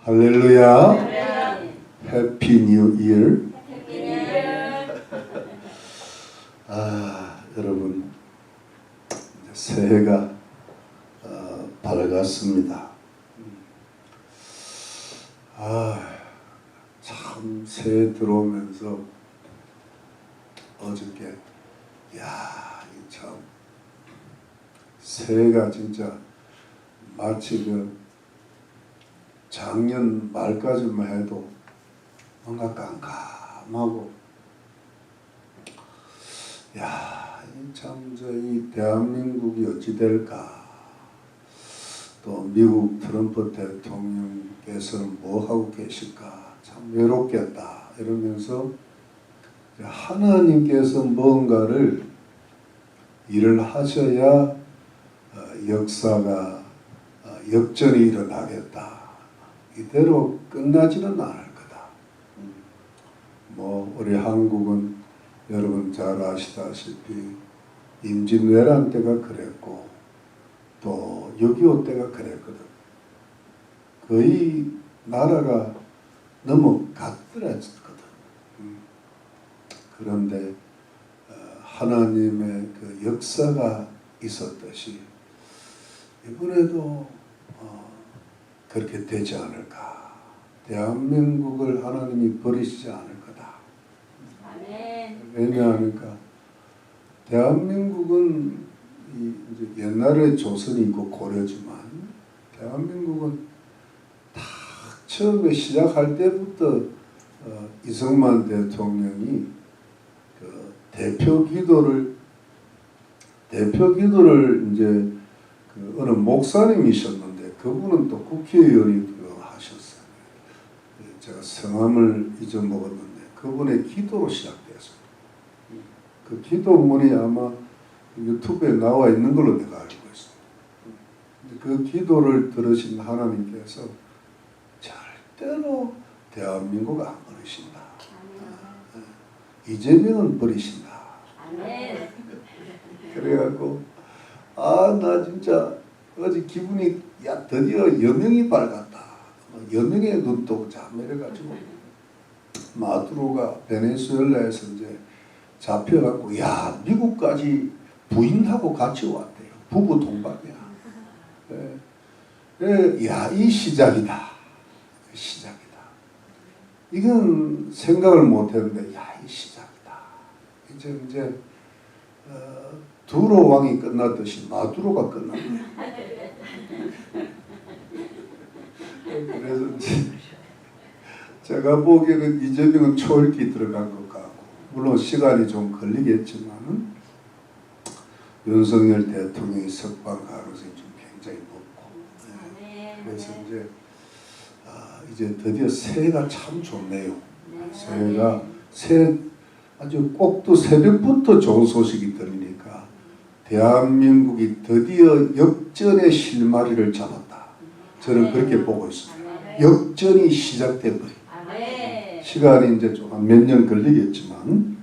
할렐루야. 해피 뉴 이어. 여러분 새해가 밝았습니다. 참 새해 들어오면서 어저께 참 새해가 진짜 마치 작년 말까지만 해도 뭔가 깜깜하고 참 이 대한민국이 어찌 될까, 또 미국 트럼프 대통령께서는 뭐 하고 계실까, 참 외롭겠다 이러면서 하나님께서 뭔가를 일을 하셔야 역사가 역전이 일어나겠다, 이대로 끝나지는 않을 거다. 우리 한국은 여러분 잘 아시다시피 임진왜란 때가 그랬고 또 6.25 때가 그랬거든. 거의 나라가 넘어갔더랬거든. 그런데 하나님의 그 역사가 있었듯이 이번에도 그렇게 되지 않을까. 대한민국을 하나님이 버리시지 않을 거다. 왜냐하니까 대한민국은 이제 옛날에 조선이 있고 고려지만 대한민국은 다 처음에 시작할 때부터 이승만 대통령이 그 대표 기도를 이제 어느 목사님이셨는데 그분은 또 국회의원이 하셨어요. 제가 성함을 잊어먹었는데 그분의 기도로 시작되었어요. 그 기도문이 아마 유튜브에 나와 있는 걸로 내가 알고 있어요. 그 기도를 들으신 하나님께서 절대로 대한민국 안 버리신다. 이재명은 버리신다. 그래갖고 나 진짜 어제 기분이 드디어 여명이 밝았다. 여명의 눈도 자매래가지고 마두로가 베네수엘라에서 이제 잡혀갖고 미국까지 부인하고 같이 왔대요. 부부 동반이야. 이 시작이다. 시작이다. 이건 생각을 못했는데 이 시작이다. 이제 두로 왕이 끝났듯이 마두로가 끝났네. 그래서 제가 보기에는 이재명은 초읽기 들어간 것 같고, 물론 시간이 좀 걸리겠지만 윤석열 대통령이 석방 가능성이 좀 굉장히 높고, 그래서 이제 드디어 새해가 참 좋네요. 새해가 아주 꼭두 새벽부터 좋은 소식이 들리니까 대한민국이 드디어 역전의 실마리를 잡았다. 저는 그렇게 보고 있습니다. 역전이 시작돼 버린. 시간이 이제 좀 한 몇 년 걸리겠지만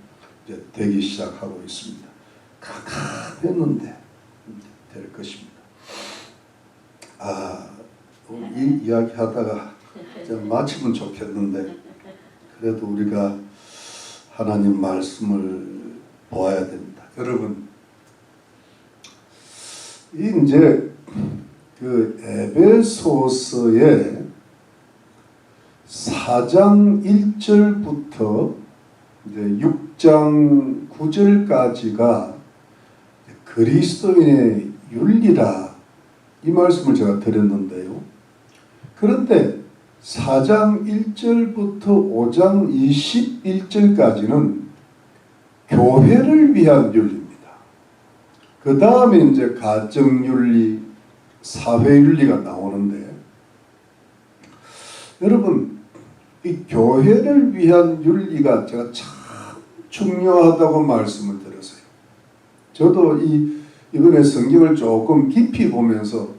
이제 되기 시작하고 있습니다. 깜깜했는데 될 것입니다. 이 이야기 하다가 마치면 좋겠는데 그래도 우리가 하나님 말씀을 보아야 됩니다. 여러분, 이제 그 에베소서의 4장 1절부터 이제 6장 9절까지가 그리스도인의 윤리라, 이 말씀을 제가 드렸는데요. 그런데 4장 1절부터 5장 21절까지는 교회를 위한 윤리입니다. 그 다음에 이제 가정윤리, 사회윤리가 나오는데, 여러분, 이 교회를 위한 윤리가 제가 참 중요하다고 말씀을 드렸어요. 저도 이번에 성경을 조금 깊이 보면서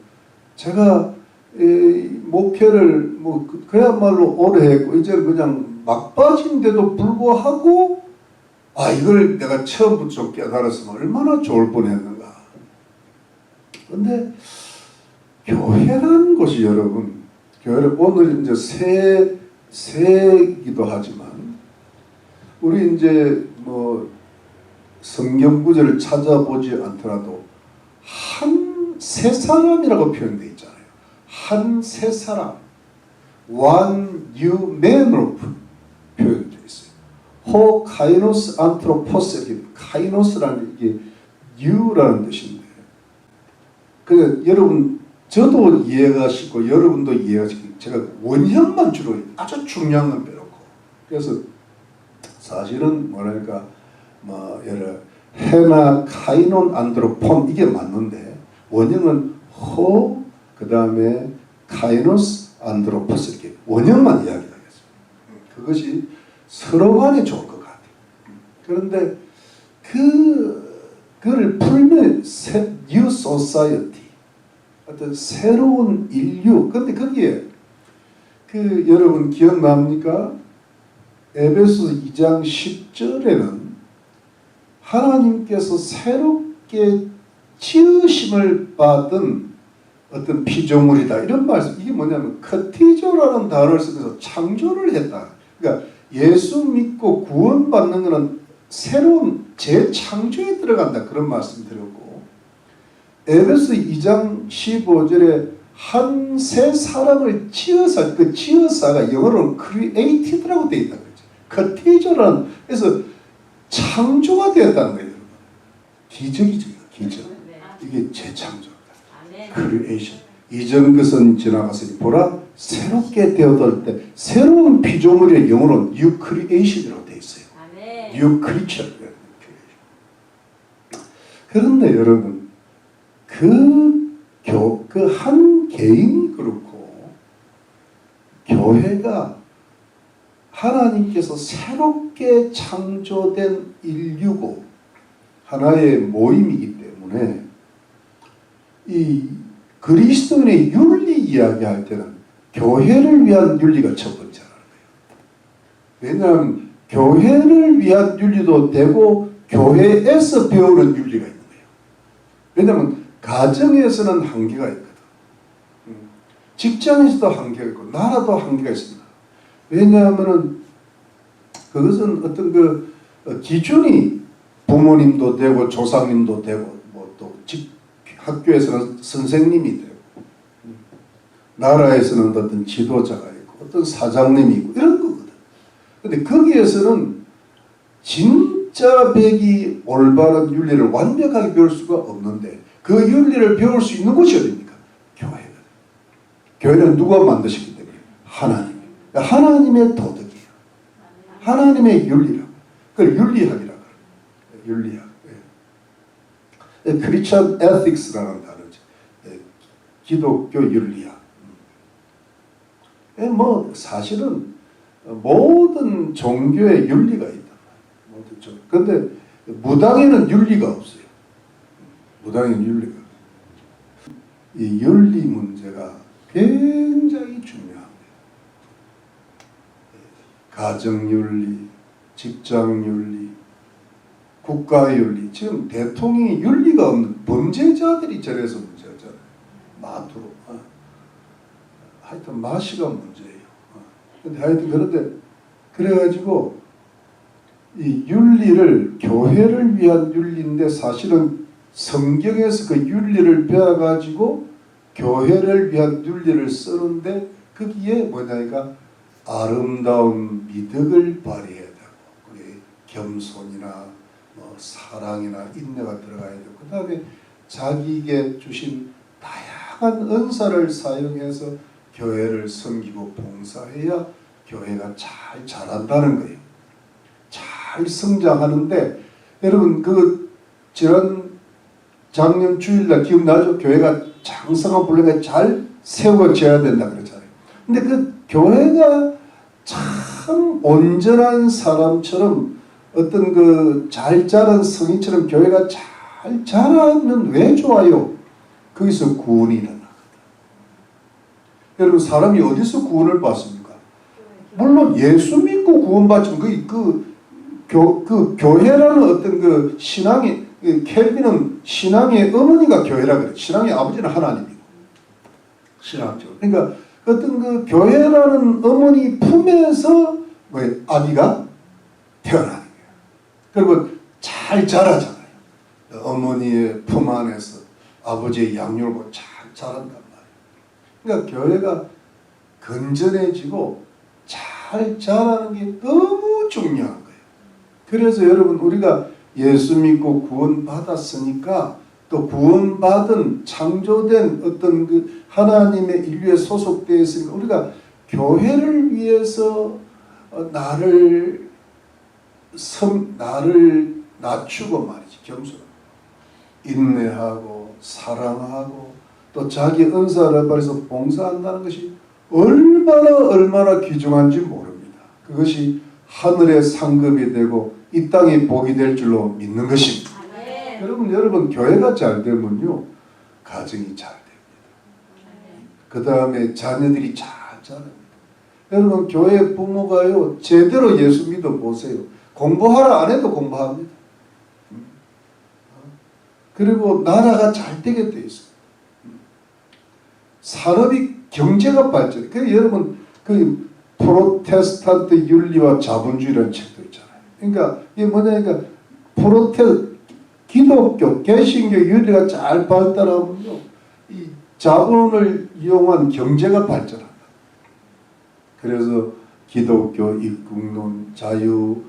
제가 목회를 그야말로 오래 했고 이제는 그냥 막바지인데도 불구하고 이걸 내가 처음부터 좀 깨달았으면 얼마나 좋을 뻔했는가. 그런데 교회라는 것이, 여러분, 교회를 오늘 이제 새이기도 하지만 우리 이제 뭐 성경 구절을 찾아보지 않더라도 한 세 사람이라고 표현되어 있잖아요. 한 세 사람, one new man으로 표현되어 있어요. 호 카이노스 안트로포스, 이렇게 카이노스라는 이게 new라는 뜻인데, 그 여러분 저도 이해가 쉽고 여러분도 이해가 쉽고 제가 원형만 주로 아주 중요한 건 빼놓고, 그래서 사실은 뭐랄까 뭐 여러 헤나 카이논 안드로폰 이게 맞는데 원형은 호 그 다음에 카이노스 안드로포스 이렇게 원형만 이야기하겠습니다. 그것이 서로 간에 좋을 것 같아요. 그런데 그걸 풀면 New Society, 어떤 새로운 인류. 근데 거기에 그 여러분 기억납니까? 에베소서 2장 10절에는 하나님께서 새롭게 지으심을 받은 어떤 피조물이다 이런 말씀. 이게 뭐냐면 커티조라는 단어를 쓰면서 창조를 했다. 그러니까 예수 믿고 구원받는 것은 새로운 재창조에 들어간다 그런 말씀 드렸고, 에베소 2장 15절에 한 세 사람을 지어서, 그 지어사가 영어로는 created라고 되어 있다 그랬죠. 커티조라는, 그래서 창조가 되었다는 거예요. 기적이죠, 기적. 이게 재창조다. 크리에이션. 이전 것은 지나갔으니 보라 새롭게 되어들 때 새로운 피조물의 영어로는 new creation이라고 되어 있어요. new creature. 그런데 여러분 그 한 개인이 그렇고 교회가 하나님께서 새롭게 창조된 인류고 하나의 모임이기 때문에 이 그리스도인의 윤리 이야기할 때는 교회를 위한 윤리가 첫 번째라는 거예요. 왜냐하면 교회를 위한 윤리도 되고 교회에서 배우는 윤리가 있는 거예요. 왜냐하면 가정에서는 한계가 있거든. 직장에서도 한계가 있고 나라도 한계가 있습니다. 왜냐하면 그것은 어떤 그 기준이 부모님도 되고 조상님도 되고 뭐 또 학교에서는 선생님이 되고 나라에서는 어떤 지도자가 있고 어떤 사장님이 있고 이런 거거든. 근데 거기에서는 진짜 백이 올바른 윤리를 완벽하게 배울 수가 없는데 그 윤리를 배울 수 있는 곳이 어디입니까? 교회거든. 교회는 누가 만드셨기 때문에? 하나님. 하나님의 도덕이에요. 하나님의 윤리라고. 그걸 윤리학이라고 해요. 윤리학. 크리스천 에틱스라는 단어죠. 기독교 윤리학. 뭐 사실은 모든 종교에 윤리가 있다. 모든 종. 근데 무당에는 윤리가 없어요. 무당에는 윤리가 없어요. 이 윤리 문제가 굉장히 중요합니다. 가정윤리, 직장윤리, 국가윤리. 지금 대통령이 윤리가 없는 범죄자들이 저래서 문제잖아요. 마두로. 하여튼 마시가 문제예요. 근데 하여튼 그런데 그래가지고 이 윤리를 교회를 위한 윤리인데 사실은 성경에서 그 윤리를 배워가지고 교회를 위한 윤리를 쓰는데 거기에 뭐냐니까 아름다운 미덕을 발휘해야 되고 우리 겸손이나 뭐 사랑이나 인내가 들어가야 되고 그 다음에 자기에게 주신 다양한 은사를 사용해서 교회를 섬기고 봉사해야 교회가 잘 자란다는 거예요. 잘 성장하는데 여러분 그 지난 작년 주일날 기억나죠? 교회가 장성한 분량이 잘 세워져야 된다 그랬잖아요. 근데 그 교회가 참 온전한 사람처럼 어떤 그 잘 자란 성인처럼 교회가 잘 자라면 왜 좋아요? 거기서 구원이 일어나거든. 여러분 사람이 어디서 구원을 받습니까? 물론 예수 믿고 구원받지만 그 교회라는 어떤 그 신앙의 켈빈은 신앙의 어머니가 교회라 그래. 신앙의 아버지는 하나님이고 신학적으로. 그러니까 어떤 그 교회라는 어머니 품에서 뭐 아기가 태어나는 거예요. 그리고 잘 자라잖아요. 어머니의 품 안에서 아버지의 양육을 잘 자란단 말이에요. 그러니까 교회가 건전해지고 잘 자라는 게 너무 중요한 거예요. 그래서 여러분 우리가 예수 믿고 구원 받았으니까 또 구원받은 창조된 어떤 그 하나님의 인류에 소속되어 있으니까 우리가 교회를 위해서 나를 낮추고 말이지, 겸손하고 인내하고 사랑하고 또 자기 은사를 발휘해서 봉사한다는 것이 얼마나 귀중한지 모릅니다. 그것이 하늘의 상급이 되고 이 땅의 복이 될 줄로 믿는 것입니다. 네. 여러분 교회가 잘 되면요 가정이 잘 됩니다. 그 다음에 자녀들이 잘 자랍니다. 여러분 교회 부모가요 제대로 예수 믿어 보세요. 공부하라 안 해도 공부합니다. 그리고 나라가 잘 되게 돼 있어요. 산업이 경제가 발전. 그 여러분 그 프로테스탄트 윤리와 자본주의라는 책도 있잖아요. 그러니까 이게 뭐냐니까 기독교 개신교 윤리가 잘 발달하면요 이 자본을 이용한 경제가 발전한다. 그래서 기독교 입국론, 자유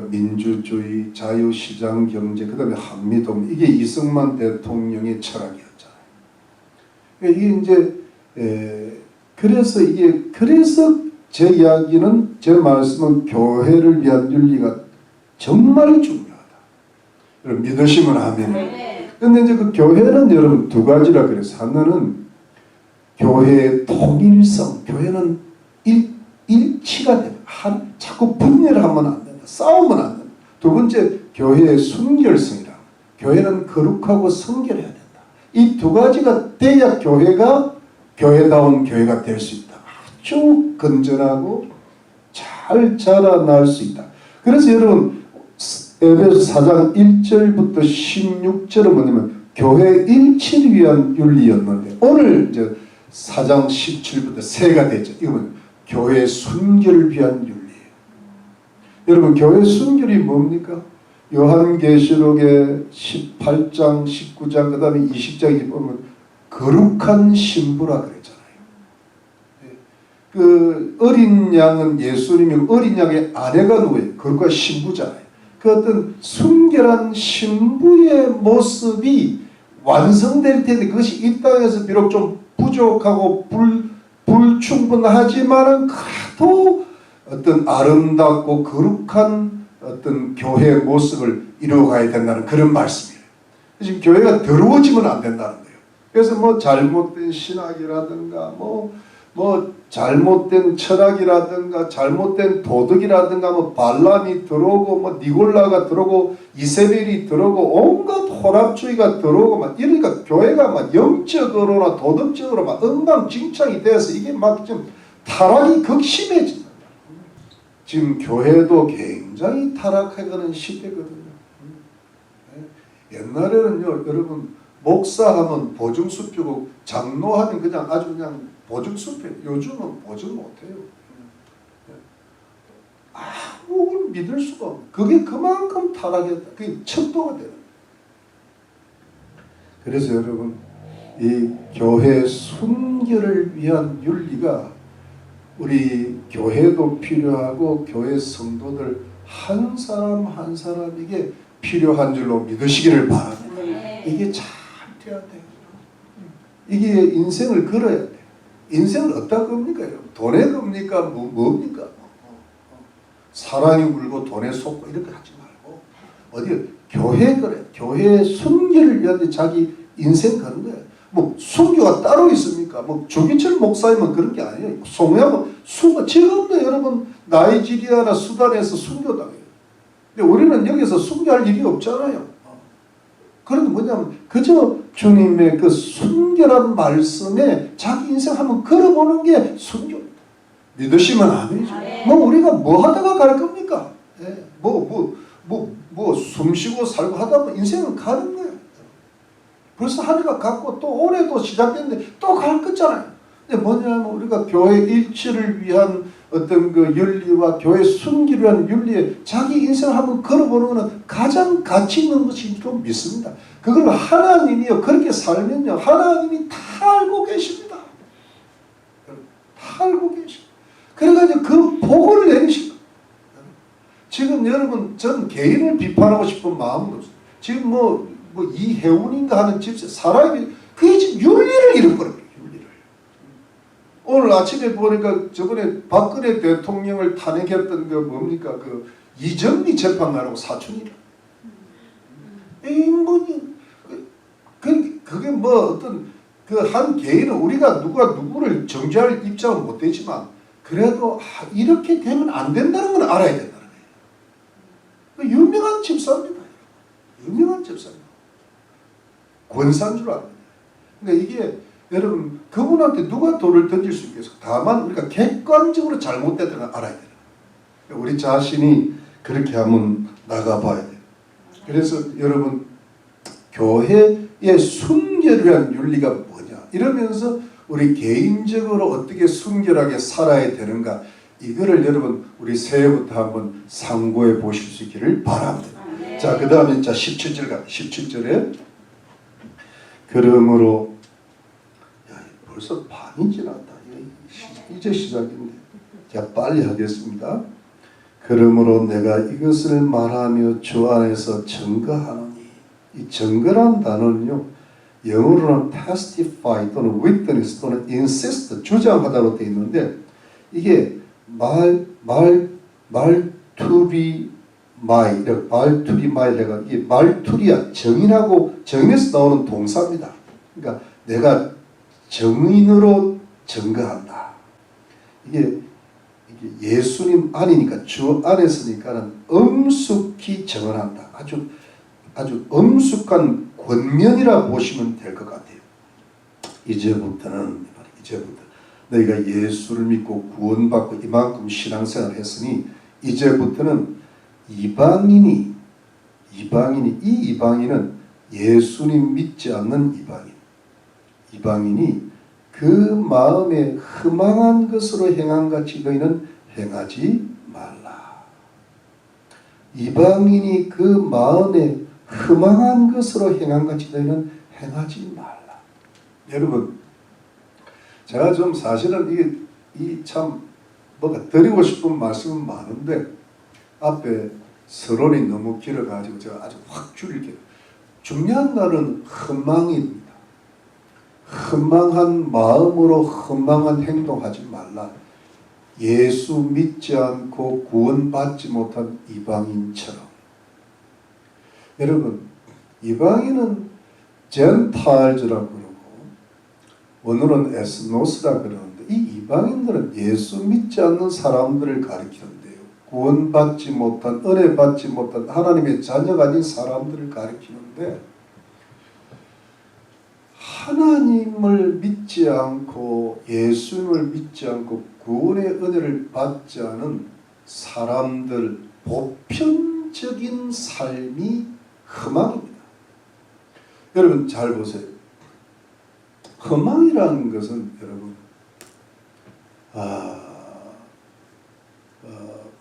민주주의, 자유시장 경제, 그 다음에 한미동맹 이게 이승만 대통령의 철학이었잖아요. 이게 이제 그래서 제 이야기는 제 말씀은 교회를 위한 윤리가 정말 중요하다. 여러분 믿으시면 아멘. 근데 이제 그 교회는 여러분 두 가지라 그래서 하나는 교회의 통일성, 교회는 일치가 되는 자꾸 분열을 하면 안 된다. 싸우면 안 된다. 두 번째 교회의 순결성이라. 교회는 거룩하고 성결해야 된다. 이 두 가지가 돼야 교회가 교회다운 교회가 될 수 있다. 아주 건전하고 잘 자라날 수 있다. 그래서 여러분 에베소 4장 1절부터 16절은 뭐냐면 교회 일치를 위한 윤리였는데 오늘 이제 4장 17부터 세가 되죠. 이건 교회 순결을 위한 윤리예요. 여러분 교회 순결이 뭡니까? 요한계시록의 18장, 19장, 그 다음에 20장에 보면 거룩한 신부라 그랬잖아요. 그 어린 양은 예수님이고 어린 양의 아내가 누구예요? 거룩한 신부잖아요. 그 어떤 순결한 신부의 모습이 완성될 텐데 그것이 이 땅에서 비록 좀 부족하고 불충분하지만은 그래도 어떤 아름답고 거룩한 어떤 교회의 모습을 이루어가야 된다는 그런 말씀이에요. 지금 교회가 더러워지면 안 된다는 거예요. 그래서 뭐 잘못된 신학이라든가 뭐 잘못된 철학이라든가 잘못된 도덕이라든가 뭐 발람이 들어오고 뭐 니골라가 들어오고 이세벨이 들어오고 온갖 혼합주의가 들어오고 막 이러니까 교회가 막 영적으로나 도덕적으로 막 엉망진창이 돼서 이게 막 좀 타락이 극심해진다. 지금 교회도 굉장히 타락해가는 시대거든요. 옛날에는요 여러분 목사하면 보증수표고 장로하면 그냥 아주 그냥 보증수표. 요즘은 보증 못해요. 아무걸 믿을 수가 없어요. 그게 그만큼 타락했다. 그게 척도가 되는 거예요. 그래서 여러분 이 교회 순결을 위한 윤리가 우리 교회도 필요하고 교회 성도들 한 사람 한 사람에게 필요한 줄로 믿으시기를 바랍니다. 이게 잘 돼야 돼요. 이게 인생을 걸어야 돼요. 인생을 어디다 겁니까? 돈에 겁니까? 뭡니까? 사랑이 울고 돈에 속고 이렇게 하지 말고 어디 교회 그래. 교회 순결을 위한 자기 인생 거는 거예요. 뭐 순교가 따로 있습니까? 뭐 조기철 목사님은 그런 게 아니에요. 송야는 지금도 여러분 나이지리아나 수단에서 순교당해요. 근데 우리는 여기서 순교할 일이 없잖아요. 그런데 뭐냐면 그저 주님의 그 순결한 말씀에 자기 인생 한번 걸어보는 게 순교입니다. 믿으시면 아멘이죠. 뭐 우리가 뭐 하다가 갈 겁니까? 숨 쉬고 살고 하다 보면 인생은 가는 거예요. 벌써 한 해가 갔고 또 올해도 시작됐는데 또 갈 거잖아요. 근데 뭐냐면 우리가 교회 일치를 위한 어떤 그 윤리와 교회 순기를 위한 윤리에 자기 인생을 한번 걸어보는 것은 가장 가치 있는 것인 줄 믿습니다. 그걸 하나님이요 그렇게 살면요 하나님이 다 알고 계십니다. 다 알고 계십니다. 그래가지고 그 복을 내리십니다. 지금 여러분 전 개인을 비판하고 싶은 마음도 없어요. 지금 뭐 이혜훈인가 하는 집사 사람이 그게 지금 윤리를 잃어버립니다. 윤리를. 오늘 아침에 보니까 저번에 박근혜 대통령을 탄핵했던 그 뭡니까 그 이정미 재판관하고 사촌이라. 인간이 그게 뭐 어떤 그 한 개인은 우리가 누가 누구를 정죄할 입장은 못 되지만 그래도 이렇게 되면 안 된다는 걸 알아야 된다는 거예요. 유명한 집사입니다. 유명한 집사입니다. 권사인 줄 압니다. 그러니까 이게 여러분 그분한테 누가 돌을 던질 수 있겠어? 다만 우리가 객관적으로 잘못됐다는 걸 알아야 돼요. 우리 자신이 그렇게 한번 나가봐야 돼요. 그래서 여러분 교회의 순결을 위한 윤리가 뭐냐 이러면서 우리 개인적으로 어떻게 순결하게 살아야 되는가 이거를 여러분 우리 새해부터 한번 상고해 보실 수 있기를 바랍니다. 자, 그 다음에 17절에 그러므로 벌써 반이 지났다. 이제 시작인데 자 빨리 하겠습니다. 그러므로 내가 이것을 말하며 주 안에서 증거하노니 이 증거란 단어는요 영어로는 testify 또는 witness 또는 insist 주장하다로 되어 있는데 이게 말투리 마이가 이게 말투리야 정인하고 정인에서 나오는 동사입니다. 그러니까 내가 정인으로 증거한다. 이게 예수님 안이니까 주 안에 있으니까는 엄숙히 정언한다. 아주 엄숙한 권면이라 보시면 될 것 같아요. 이제부터는 너희가 예수를 믿고 구원받고 이만큼 신앙생활을 했으니 이제부터는 이방인은 예수님 믿지 않는 이방인이 그 마음에 허망한 것으로 행한 같이 너희는 행하지 말라. 이방인이 그 마음에 허망한 것으로 행한 같이 너희는 행하지 말라. 여러분 제가 좀 사실은 이 참 뭐가 드리고 싶은 말씀은 많은데 앞에 서론이 너무 길어가지고 제가 아주 확 줄일게요. 중요한 말은 허망입니다. 허망한 마음으로 허망한 행동하지 말라. 예수 믿지 않고 구원받지 못한 이방인처럼. 여러분 이방인은 젠타일즈라고 그러고 오늘은 에스노스라 그러는데 이 이방인들은 예수 믿지 않는 사람들을 가리키는데요. 구원받지 못한 은혜 받지 못한 하나님의 자녀가 아닌 사람들을 가리키는데 하나님을 믿지 않고 예수님을 믿지 않고 구원의 은혜를 받지 않은 사람들 보편적인 삶이 허망입니다. 여러분 잘 보세요. 허망이라는 것은 여러분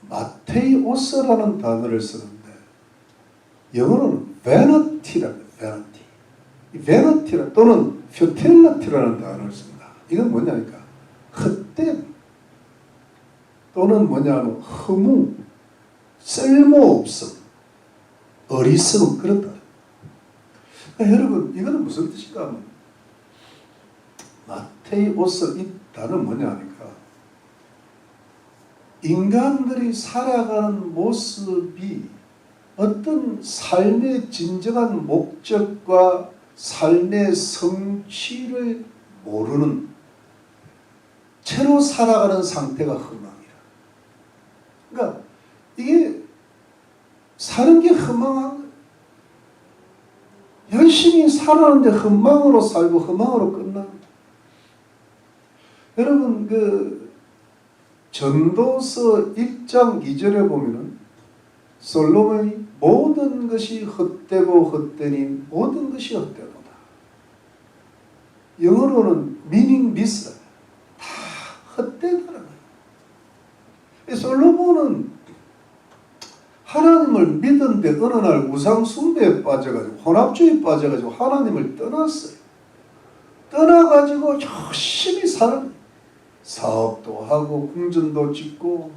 마테이오스라는 단어를 쓰는데 영어로는 vanity라고 해요. vanity. 이 vanity라 또는 futility라는 단어를 씁니다. 이건 뭐냐니까 헛됨 또는 뭐냐면 허무, 쓸모없음, 어리석음 그렇다. 그러니까 여러분 이거는 무슨 뜻인가 하면 마테이오스 이 단어는 뭐냐니까 인간들이 살아가는 모습이 어떤 삶의 진정한 목적과 삶의 성취를 모르는 채로 살아가는 상태가 허망이라. 그러니까 이게 사는 게 허망한 거예요. 열심히 살았는데 허망으로 살고 허망으로 끝나는 거예요. 여러분 그 전도서 1장 2절에 보면은 솔로몬이 모든 것이 헛되고 헛되니 모든 것이 헛되도다. 영어로는 meaningless. 헛되다는 거예요. 솔로몬은 하나님을 믿었는데 어느 날 우상 숭배에 빠져가지고 혼합주의에 빠져가지고 하나님을 떠났어요. 떠나가지고 열심히 살아요. 사업도 하고 궁전도 짓고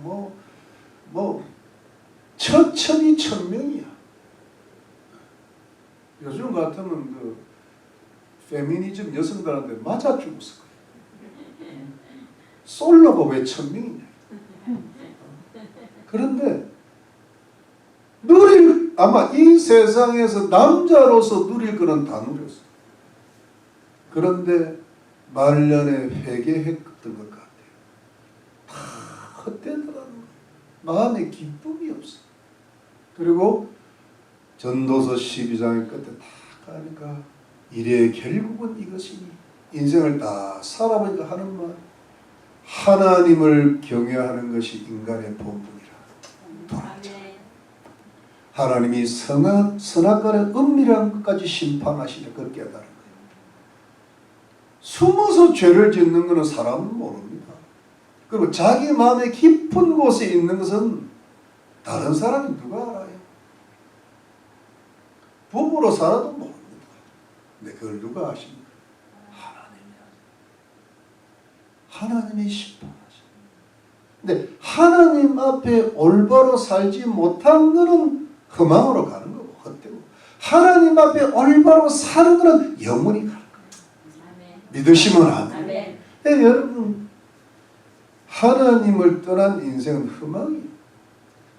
뭐 천천히 천명이야. 요즘 같으면 그 페미니즘 여성들한테 맞아 죽었을 거예요. 솔로가 왜 천명이냐. 그런데 아마 이 세상에서 남자로서 누릴 거는 다 누렸어. 그런데 말년에 회개했던 것 같아요. 다 헛되더라는 거예요. 마음에 기쁨이 없어. 그리고 전도서 12장의 끝에 다 가니까 이래 결국은 이것이니 인생을 다 살아보니까 하는 말, 하나님을 경외하는 것이 인간의 본분이라. 하나님이 선악간의 은밀한 것까지 심판하시는 걸 깨달은 거예요. 숨어서 죄를 짓는 것은 사람은 모릅니다. 그리고 자기 마음의 깊은 곳에 있는 것은 다른 사람이 누가 알아요? 부부로 살아도 모릅니다. 근데 그걸 누가 아십니까? 하나님이 심판하십니다. 근데 하나님 앞에 올바로 살지 못한 것은 허망으로 가는 거고 헛되고, 하나님 앞에 올바로 사는 것은 영원히 가는 거예요. 믿으시면 아멘. 네, 여러분, 하나님을 떠난 인생은 허망이에요.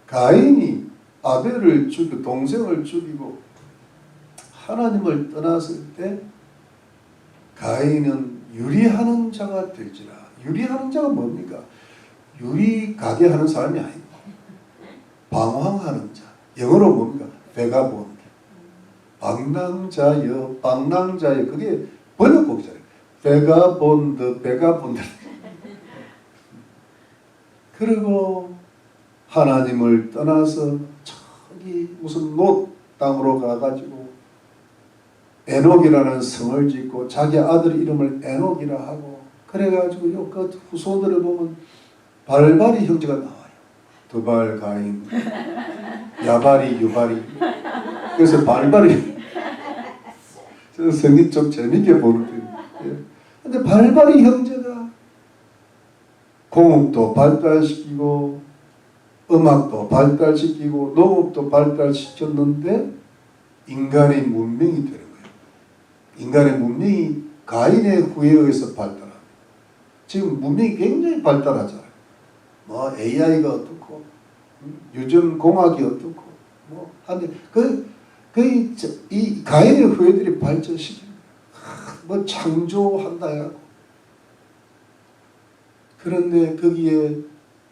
가인이 아벨을 죽이고 동생을 죽이고 하나님을 떠났을 때 가인은 유리하는 자가 될지라. 유리하는 자가 뭡니까? 유리가게 하는 사람이 아니고 방황하는 자. 영어로 뭡니까? 베가본드. 방랑자여. 그게 번역곡이잖아요. 베가본드. 그리고 하나님을 떠나서 저기 무슨 놋 땅으로 가가지고 에녹이라는 성을 짓고 자기 아들 이름을 에녹이라 하고, 그래가지고 요 그 후손들을 보면 발발이 형제가 나와요. 두발 가인, 야발이 유발이. 그래서 발발이 저 성이 좀 재밌게 보는데, 근데 발발이 형제가 공업도 발달시키고 음악도 발달시키고 농업도 발달시켰는데 인간의 문명이 되는 거예요. 인간의 문명이 가인의 후에 의해서 발달합니다. 지금 문명이 굉장히 발달하잖아요. 뭐 AI가 어떻고 유전공학이 어떻고 뭐 하는데 이 가인의 후예들이 발전시키는 뭐 창조한다 해가지고. 그런데 거기에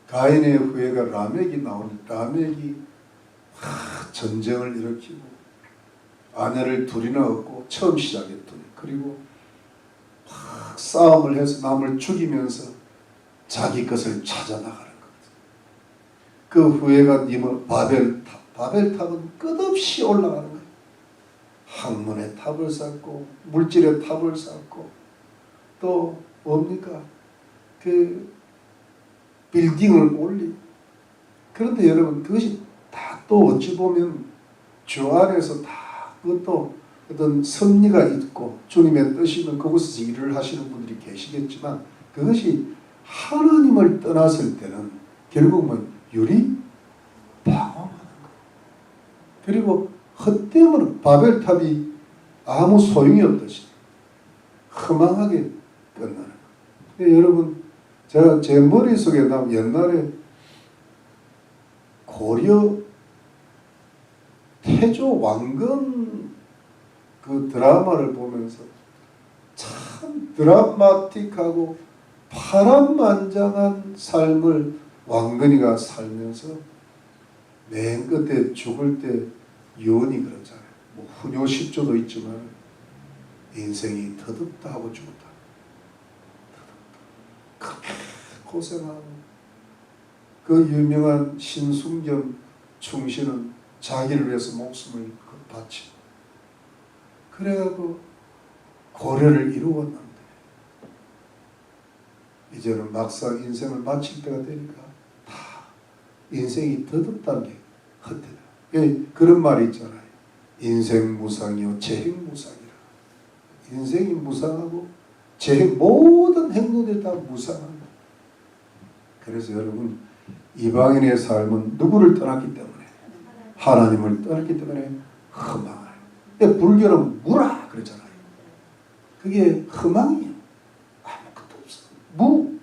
가인의 후예가 라멕이 나오는데 라멕이 전쟁을 일으키고 아내를 둘이나 얻고 처음 시작했더니, 그리고 싸움을 해서 남을 죽이면서 자기 것을 찾아나가는 것. 그 후예가 님은 바벨탑은 끝없이 올라가는 거예요. 학문의 탑을 쌓고 물질의 탑을 쌓고 또 뭡니까? 그 빌딩을 올리고. 그런데 여러분, 그것이 다 또 어찌 보면 주 안에서 다 그것도 어떤 섭리가 있고 주님의 뜻이면 그곳에서 일을 하시는 분들이 계시겠지만, 그것이 하나님을 떠났을 때는 결국은 방황하는 거예요. 그리고 헛되면 바벨탑이 아무 소용이 없듯이 허망하게 끝나는 거예요. 여러분, 제가 제 머릿속에 옛날에 고려 태조 왕건 그 드라마를 보면서 참 드라마틱하고 파란만장한 삶을 왕건이가 살면서 맨 끝에 죽을 때 유언이 그러잖아요. 뭐 훈요 10조도 있지만 인생이 터득다 하고 죽었다. 그렇게 고생하고 그 유명한 신순겸 충신은 자기를 위해서 목숨을 바치고 그래가지고 고려를 이루었는데, 이제는 막상 인생을 마칠 때가 되니까 다 인생이 더덥다는 게 헛되다. 그런 말이 있잖아요. 인생 무상이요 재행 무상이라. 인생이 무상하고 재행 모든 행동들이 다 무상합니다. 그래서 여러분 이방인의 삶은 누구를 떠났기 때문에 하나님을 떠났기 때문에 허망해요. 불교는 무라 그러잖아요. 그게 허망이에요. 아무것도 없어. 무.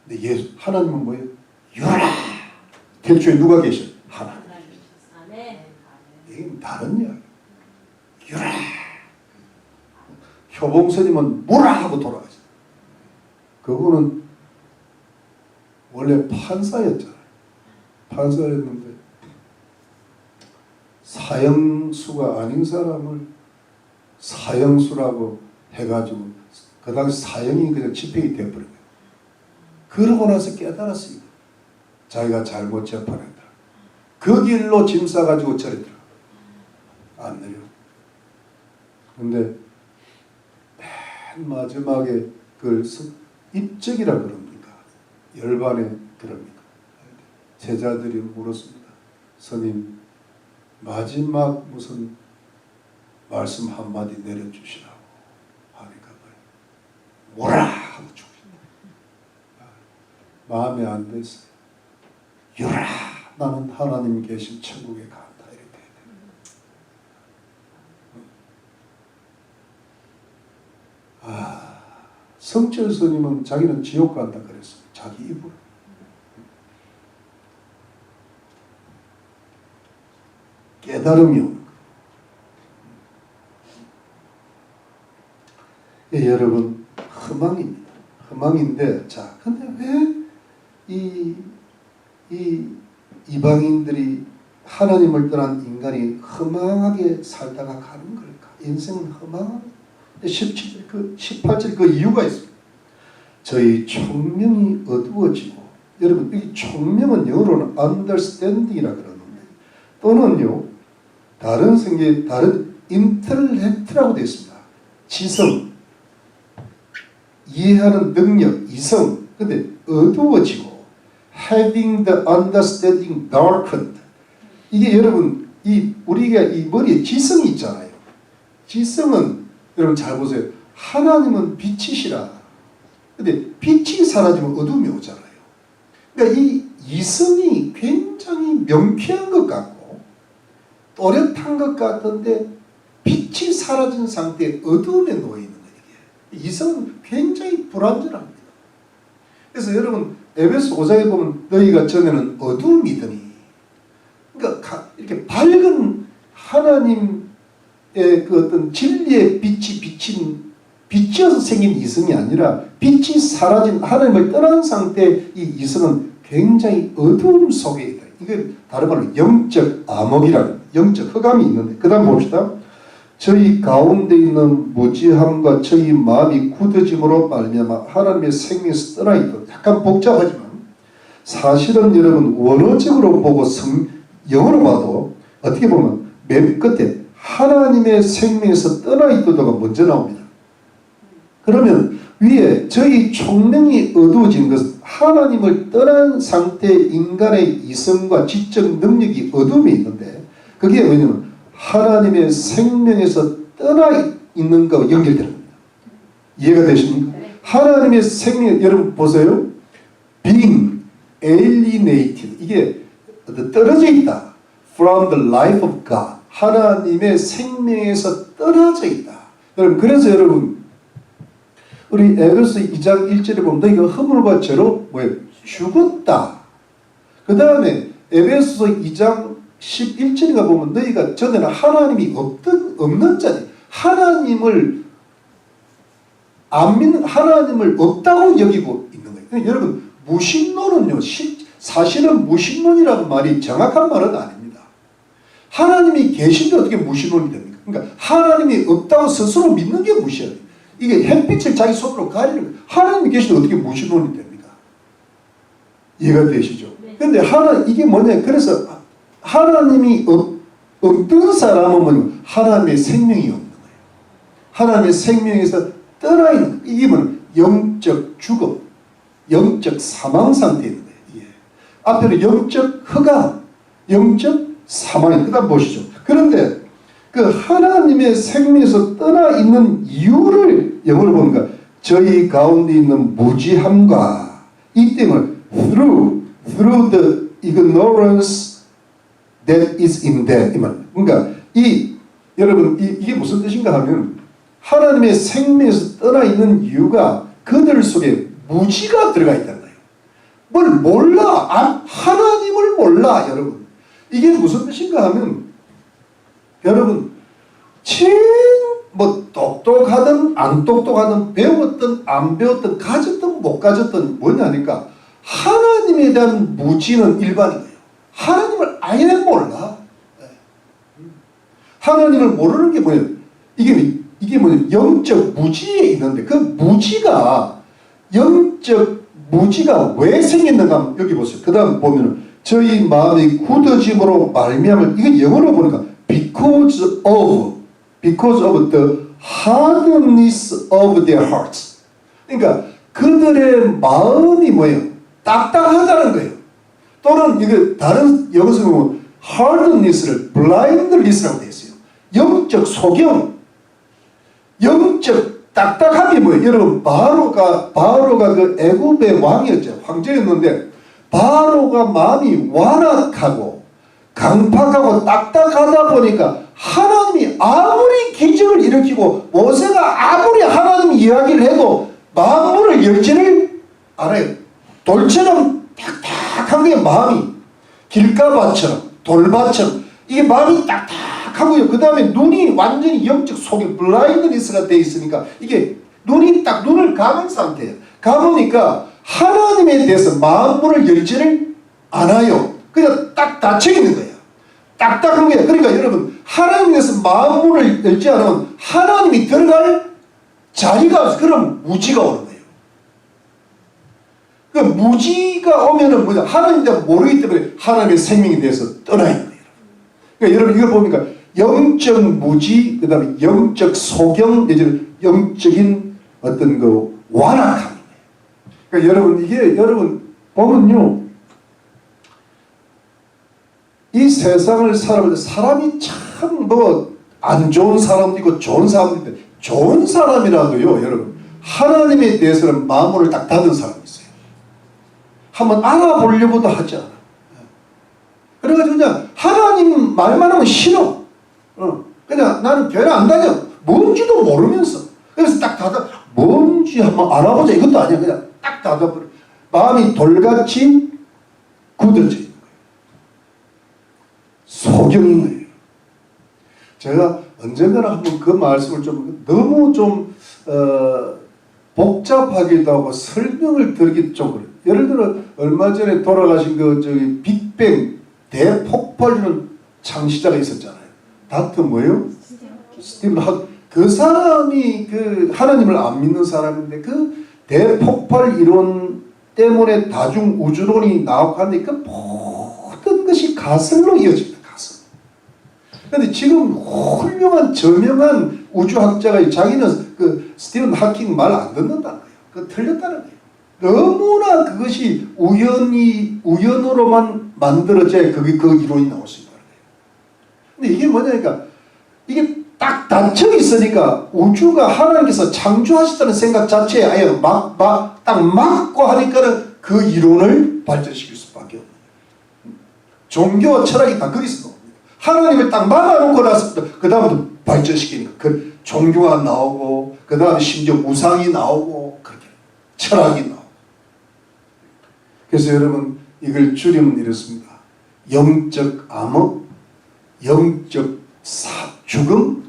근데 하나님은 뭐예요? 유라. 태초에 누가 계셔? 하나님. 이게 다른 이야기. 유라. 효봉스님은 무라 하고 돌아가죠. 그분은 원래 판사였잖아요. 판사였는데 사형수가 아닌 사람을 사형수라고 해가지고 그 당시 사형이 그냥 집행이 되어버린 거예요. 그러고 나서 깨달았어요. 자기가 잘못 재판했다. 그 길로 짐 싸가지고 절에 들어가. 안 내려. 근데 맨 마지막에 그걸 입적이라 그럽니까? 열반에 그럽니까? 제자들이 물었습니다. 스님 마지막 무슨 말씀 한마디 내려주시라고 하니까 뭐라 하고 죽습니다. 마음에 안 됐어요. 유라 나는 하나님 계신 천국에 간다. 이렇게 성철 스님은 자기는 지옥 간다 그랬어요. 자기 입으로. 깨달음이 오는 거예요. 여러분 허망입니다. 허망인데 자 근데 왜 이 이방인들이 하나님을 떠난 인간이 허망하게 살다가 가는 걸까? 인생은 허망합니다. 18절 그 이유가 있습니다. 저희 총명이 어두워지고 여러분 이 총명은 영어로는 understanding이라 그러는데 또는요 다른 성경에 다른 인텔렉트라고 되어 있습니다. 지성, 이해하는 능력, 이성. 근데 어두워지고 having the understanding darkened. 이게 여러분 우리가 이 머리에 지성이 있잖아요. 지성은 여러분 잘 보세요. 하나님은 빛이시라. 근데 빛이 사라지면 어둠이 오잖아요. 그러니까 이 이성이 굉장히 명쾌한 것 같고 또렷한 것 같은데 빛이 사라진 상태에 어둠에 놓여 있는 거예요. 이성은 굉장히 불완전합니다. 그래서 여러분 에베소 5장에 보면 너희가 전에는 어둠이더니 그러니까 이렇게 밝은 하나님의 그 어떤 진리의 빛이 비치어서 생긴 이성이 아니라 빛이 사라진 하나님을 떠난 상태의 이 이성은 굉장히 어두움 속에 있다. 이게 다른 말로 영적 암흑이라는 영적 흑암이 있는데 그 다음 봅시다. 저희 가운데 있는 무지함과 저희 마음이 굳어짐으로 말미암아 하나님의 생명에서 떠나 있다. 약간 복잡하지만 사실은 여러분 원어적으로 보고 영어로 봐도 어떻게 보면 맨 끝에 하나님의 생명에서 떠나 있도가 먼저 나옵니다. 그러면 위에 저희 총명이 어두워진 것은 하나님을 떠난 상태의 인간의 이성과 지적 능력이 어둠이 있는데 그게 뭐냐면 하나님의 생명에서 떠나 있는 것과 연결됩니다. 이해가 되십니까? 하나님의 생명, 여러분 보세요. being alienated, 이게 떨어져 있다. from the life of God, 하나님의 생명에서 떨어져 있다. 여러분 그래서 여러분 우리 에베소 2장 1절에 보면 너희가 허물과 죄로 죽었다. 그 다음에 에베소 2장 11절인가 보면 너희가 전에는 하나님이 없는 자들, 하나님을 안 믿는, 하나님을 없다고 여기고 있는 거예요. 그러니까 여러분 무신론은요 사실은 무신론이라는 말이 정확한 말은 아닙니다. 하나님이 계신데 어떻게 무신론이 됩니까? 그러니까 하나님이 없다고 스스로 믿는 게 무시예요. 이게 햇빛을 자기 손으로 가리는, 하나님이 계시는데 어떻게 무신론이 됩니까? 이해가 되시죠? 근데 이게 뭐냐, 그래서 하나님이 없던 사람은 뭐냐면 하나님의 생명이 없는 거예요. 하나님의 생명에서 떠나 있는, 이게 뭐냐면 영적 죽음, 영적 사망 상태에 있는 거예요. 예. 앞에는 영적 흑암, 영적 사망이 그 다음 보시죠. 그런데 그 하나님의 생명에서 떠나 있는 이유를 영어로 보니까 저희 가운데 있는 무지함과 이 때문에 through the ignorance that is in them. 그러니까 여러분 이게 무슨 뜻인가 하면 하나님의 생명에서 떠나 있는 이유가 그들 속에 무지가 들어가 있다는 거예요. 뭘 몰라. 하나님을 몰라. 여러분 이게 무슨 뜻인가 하면 여러분 뭐 똑똑하든 안 똑똑하든 배웠든 안 배웠든 가졌든 못 가졌든 뭐냐니까 하나님에 대한 무지는 일반인 거예요. 하나님을 아예 몰라. 하나님을 모르는 게 뭐예요? 이게 뭐냐면 영적 무지에 있는데 그 무지가 영적 무지가 왜 생겼는가 여기 보세요. 그 다음 보면은 저희 마음이 굳어짐으로 말미암을 이건 영어로 보니까 because of the hardness of their hearts. 그러니까 그들의 마음이 뭐예요? 딱딱하다는 거예요. 또는 이거 다른 영어에서 보면 hardness를 blindness라고 되어 있어요. 영적 소경, 영적 딱딱함이 뭐예요? 여러분 바로가 그 애굽의 왕이었죠. 황제였는데 바로가 마음이 완악하고 강팍하고 딱딱하다 보니까 하나님이 아무리 기적을 일으키고 모세가 아무리 하나님 이야기를 해도 만물을 열지를 않아요. 돌처럼 딱딱한 게 마음이 길가밭처럼 돌밭처럼 이게 마음이 딱딱하고요. 그 다음에 눈이 완전히 영적 속에 블라인드니스가 되어 있으니까 이게 눈을 감은 상태예요. 감으니까 하나님에 대해서 만물을 열지를 않아요. 그냥 딱 닫혀 있는 거예요. 딱딱한 거예요. 그러니까 여러분 하나님에서 만물을 열지 않으면 하나님이 들어갈 자리가 없어요. 그럼 무지가 오는 거예요. 그 무지가 오면은 뭐냐? 하나님에 대해 모르기 때문에 하나님의 생명에 대해서 떠나 있는 거예요. 그러니까 여러분 이걸 보니까 영적 무지, 그 다음에 영적 소경, 영적인 어떤 그 완악함. 그러니까 여러분 보면요. 이 세상을 살아볼 때 사람이 참 뭐 안 좋은 사람도 있고 좋은 사람도 있는데 좋은 사람이라도요. 여러분 하나님에 대해서는 마음을 딱 닫은 사람이 있어요. 한번 알아보려고도 하지 않아. 그래가지고 그냥 하나님 말만 하면 싫어. 그냥 나는 교회 안 다녀. 뭔지도 모르면서. 그래서 딱 닫아. 뭔지 한번 알아보자. 이것도 아니야. 그냥 딱 닫아버려. 마음이 돌같이 굳어져 있는 거예요. 소경인 거예요. 제가 언젠가는 한번 그 말씀을 좀 너무 좀 복잡하기도 하고 설명을 드리기 좀 그래요. 예를 들어 얼마 전에 돌아가신 저기 빅뱅 대폭발이라는 창시자가 있었잖아요. 닥터 뭐예요? 스티븐 하킹. 그 사람이 그 하나님을 안 믿는 사람인데 그 대폭발 이론 때문에 다중 우주론이 나오고 하는데 그 모든 것이 가설로 이어집니다. 가설. 그런데 지금 훌륭한 저명한 우주학자가 자기는 그 스티븐 하킹 말 안 듣는다는 거예요. 그 틀렸다는 거예요. 너무나 그것이 우연으로만 만들어져야 그 이론이 나올 수 있다는 거예요. 근데 이게 뭐냐니까 이게 딱 닫혀 있으니까 우주가 하나님께서 창조하셨다는 생각 자체에 아예 딱 막고 하니까는 그 이론을 발전시킬 수밖에 없는 거예요. 종교와 철학이 다 거기서 나옵니다. 하나님을 딱 막아놓고 나서 그 다음부터 발전시키니까 그 종교가 나오고 그 다음에 심지어 우상이 나오고 그렇게 철학이 나오고. 그래서 여러분 이걸 줄이면 이렇습니다. 영적 암흑, 영적 죽음,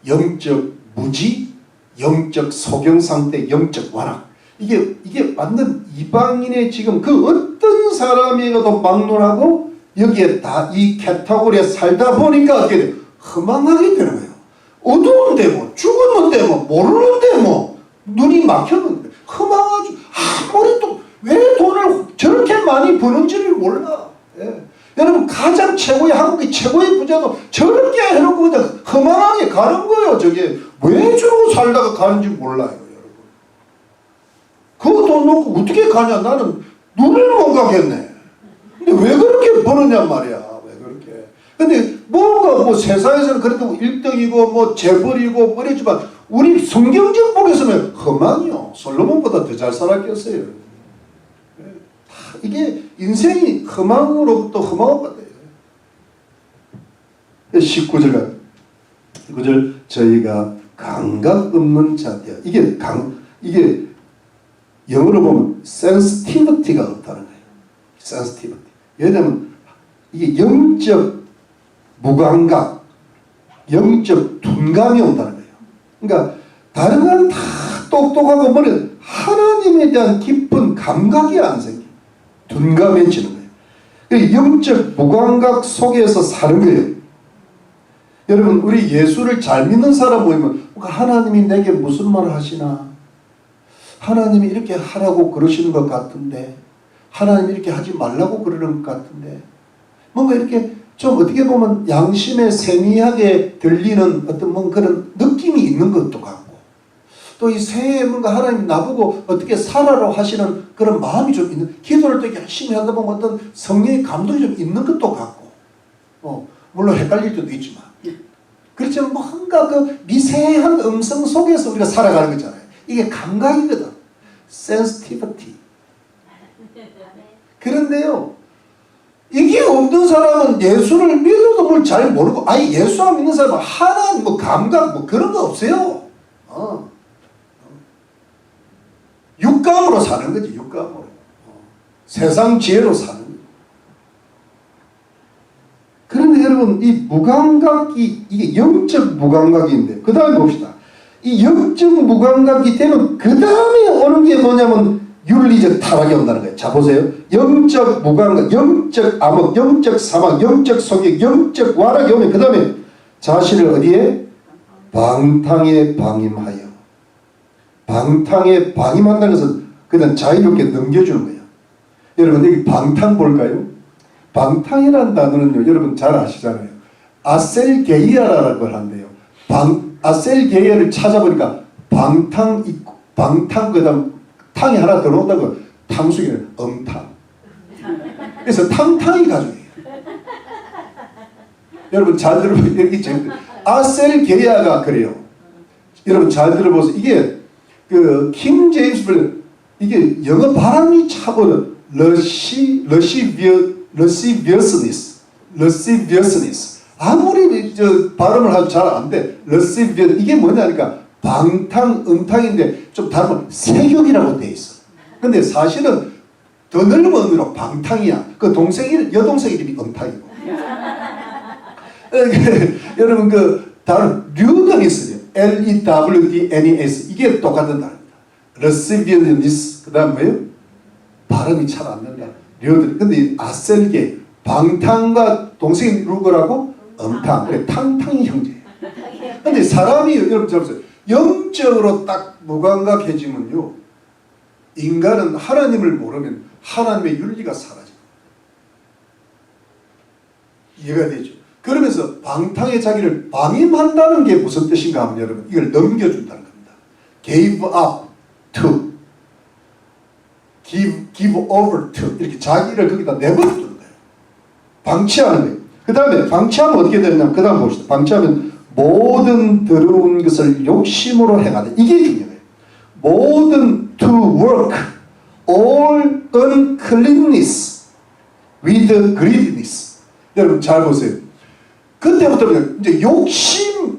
영적 무지, 영적 소경 상태, 영적 완악. 이게 완전 이방인의 지금 그 어떤 사람이라도 막론하고 여기에 다 이 카테고리에 살다 보니까 어떻게 돼요? 허망하게 되는 거예요. 어두운데 뭐, 죽었는데 뭐, 모르는데 뭐, 눈이 막혔는데 허망하죠. 아무리 또 왜 돈을 저렇게 많이 버는지를 몰라. 예. 여러분 가장 최고의 한국의 최고의 부자도 저렇게 해놓고 그냥 허망하게 가는 거예요. 저게 왜 저러고 살다가 가는지 몰라요. 여러분. 그거 돈 놓고 어떻게 가냐? 나는 눈을 못 가겠네. 근데 왜 그렇게 버느냐 말이야. 왜 그렇게. 근데 뭔가 뭐 세상에서는 그래도 1등이고 뭐 재벌이고 그랬지만 우리 성경적 보겠으면 허망이요. 솔로몬보다 더 잘 살았겠어요. 이게 인생이 허망으로부터 허망한 거예요. 19절 저희가 감각 없는 자들. 이게 영어로 보면 sensitivity가 없다는 거예요. sensitivity. 왜냐하면 이게 영적 무감각, 영적 둔감이 온다는 거예요. 그러니까 다른 건 다 똑똑하고 머리는 하나님에 대한 깊은 감각이 안 생겨요. 둔감해지는 거예요. 영적 무감각 속에서 사는 거예요. 여러분 우리 예수를 잘 믿는 사람 보면 하나님이 내게 무슨 말을 하시나? 하나님이 이렇게 하라고 그러시는 것 같은데 하나님이 이렇게 하지 말라고 그러는 것 같은데 뭔가 이렇게 좀 어떻게 보면 양심에 세미하게 들리는 어떤 뭔가 그런 느낌이 있는 것도 같고 또 이 새해 뭔가 하나님 나보고 어떻게 살아라 하시는 그런 마음이 좀 있는 기도를 또 열심히 하다 보면 어떤 성령의 감동이 좀 있는 것도 같고 물론 헷갈릴 때도 있지만 그렇지만 뭔가 그 미세한 음성 속에서 우리가 살아가는 거잖아요. 이게 감각이거든. sensitivity. 그런데요 이게 없는 사람은 예수를 믿어도 뭘 잘 모르고 아예 예수 안 믿는 사람은 하나님 뭐 감각 뭐 그런 거 없어요. 육감으로 사는 거지. 육감으로. 세상 지혜로 사는 거지. 그런데 여러분 이 무감각이 이게 영적 무감각인데 그 다음에 봅시다. 이 영적 무감각이 되면 그 다음에 오는 게 뭐냐면 윤리적 타락이 온다는 거예요. 자 보세요. 영적 무감각, 영적 암흑, 영적 사막, 영적 속역, 영적 완악이 오면 그 다음에 자신을 어디에? 방탕에 방임하여. 방탕에 방임한다는 것은 그냥 자유롭게 넘겨주는 거예요. 여러분 여기 방탕 볼까요? 방탕이라는 단어는요 여러분 잘 아시잖아요. 아셀게이아라는 걸 한대요. 아셀게이아를 찾아보니까 방탕 있고 방탕 그다음 탕이 하나 더 나온다고 탕수기는 엄탕. 그래서 탕탕이 가족이에요. 여러분 잘 들어보세요. 여기 아셀게이아가 그래요. 여러분 잘 들어보세요. 이게 그 킹 제임스 빌 이게 영어 발음이 차고는 러시비어스니스 아무리 발음을 해도 잘 안 돼. 러시비어 이게 뭐냐니까 방탕, 음탕인데 좀 다르면 세격이라고 돼 있어. 근데 사실은 더 넓은 의미로 방탕이야. 그 여동생 이름이 음탕이고. 여러분 그 다른 류더니스요. LEWDNES 이게 똑같은 단어입니다. 러시비어니스 그 다음 뭐예요? 발음이 잘 안 된다. 류더니 근데 아셀게 방탕과 동생이 이루거라고 음탕. 그래 탕탕이 형제예요. 근데 사람이 여러분 잘 보세요. 영적으로 딱 무감각해지면요 인간은 하나님을 모르면 하나님의 윤리가 사라져요. 이해가 되죠? 그러면서 방탕의 자기를 방임한다는 게 무슨 뜻인가 하면 여러분 이걸 넘겨준다는 겁니다. Give up to give over to 이렇게 자기를 거기다 내버려두는 거예요. 방치하는 거예요. 그 다음에 방치하면 어떻게 되느냐 그 다음 봅시다. 방치하면 모든 더러운 것을 욕심으로 행하되 이게 중요해요. 모든 to work all uncleanness with greediness. 여러분 잘 보세요. 그때부터는 이제 욕심이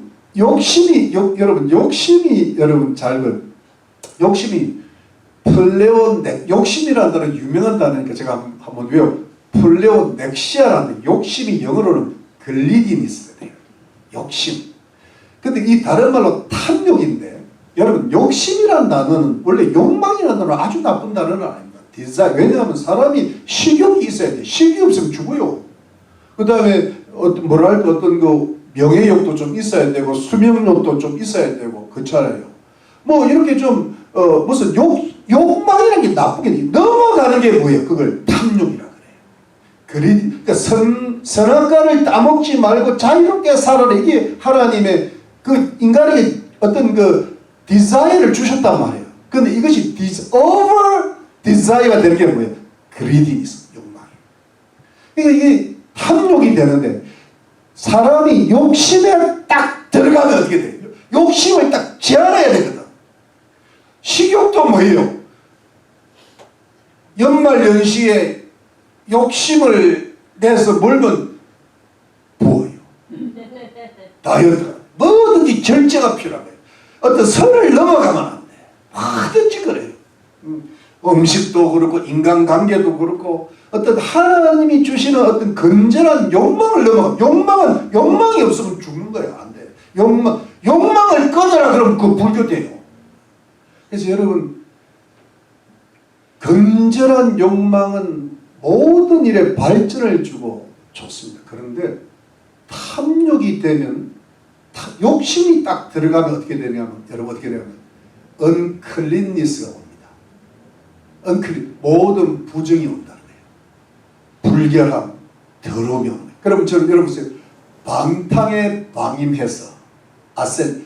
여러분 잘 봐요. 욕심이 욕심이라는 단어는 유명한 단어니까 제가 한번 외워. 플레오넥시아라는 욕심이 영어로는 글리디니스가 돼요. 욕심. 근데 이 다른 말로 탐욕인데 여러분 욕심이라는 단어는 원래 욕망이라는 단어는 아주 나쁜 단어는 아닙니다. 왜냐하면 사람이 식욕이 있어야 돼. 식욕이 없으면 죽어요. 그 다음에 어떤 그 명예욕도 좀 있어야 되고 수명욕도 좀 있어야 되고 그렇잖아요. 뭐 이렇게 좀 무슨 욕망이라는 게 나쁘게 넘어가는 게 뭐예요? 그걸 탐욕이라 그래요. 그러니까 선악과를 따먹지 말고 자유롭게 살아라. 이게 하나님의 그 인간에게 어떤 그 디자인을 주셨단 말이에요. 근데 이것이 over desire가 되는 게 뭐예요? greediness, 욕망. 그러니까 이게 탐욕이 되는데 사람이 욕심에 딱 들어가면 어떻게 돼요? 욕심을 딱 제한해야 되거든. 식욕도 뭐예요? 연말연시에 욕심을 내서 물건 부어요. 다이어트가 뭐든지 절제가 필요한 거예요. 어떤 선을 넘어가면 안 돼. 뭐든지 그래요. 음식도 그렇고 인간관계도 그렇고 어떤 하나님이 주시는 어떤 건전한 욕망을 넘어가. 욕망이 없으면 죽는 거예요. 안 돼. 욕망을 끊으라 그러면 그 불교돼요. 그래서 여러분, 건전한 욕망은 모든 일에 발전을 주고 좋습니다. 그런데 탐욕이 되면, 욕심이 딱 들어가면 어떻게 되냐면, 여러분 어떻게 되냐면 uncleanness가 옵니다. 모든 부정이 온다는 거예요. 불결함, 더러움이 오는 거예요. 그러면 저는 여러분 보세요. 방탕에 방임해서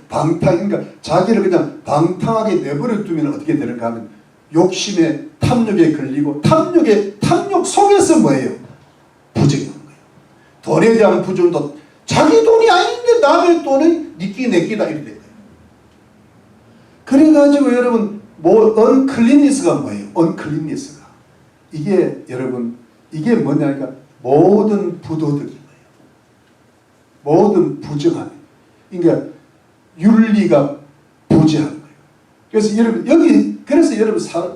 그러니까 자기를 그냥 방탕하게 내버려 두면 어떻게 되는가 하면 욕심에 탐욕에 걸리고 탐욕 속에서 뭐예요? 부정이 오는 거예요. 돈에 대한 부정도 자기 돈이 아닌데 남의 돈은 니끼 내끼다 이렇게 돼요. 그래가지고 여러분 uncleanness가 뭐예요? uncleanness가 이게 여러분 이게 뭐냐니까 모든 부도덕인 거예요. 모든 부정함. 그러니까 윤리가 부재한 거예요. 그래서 여러분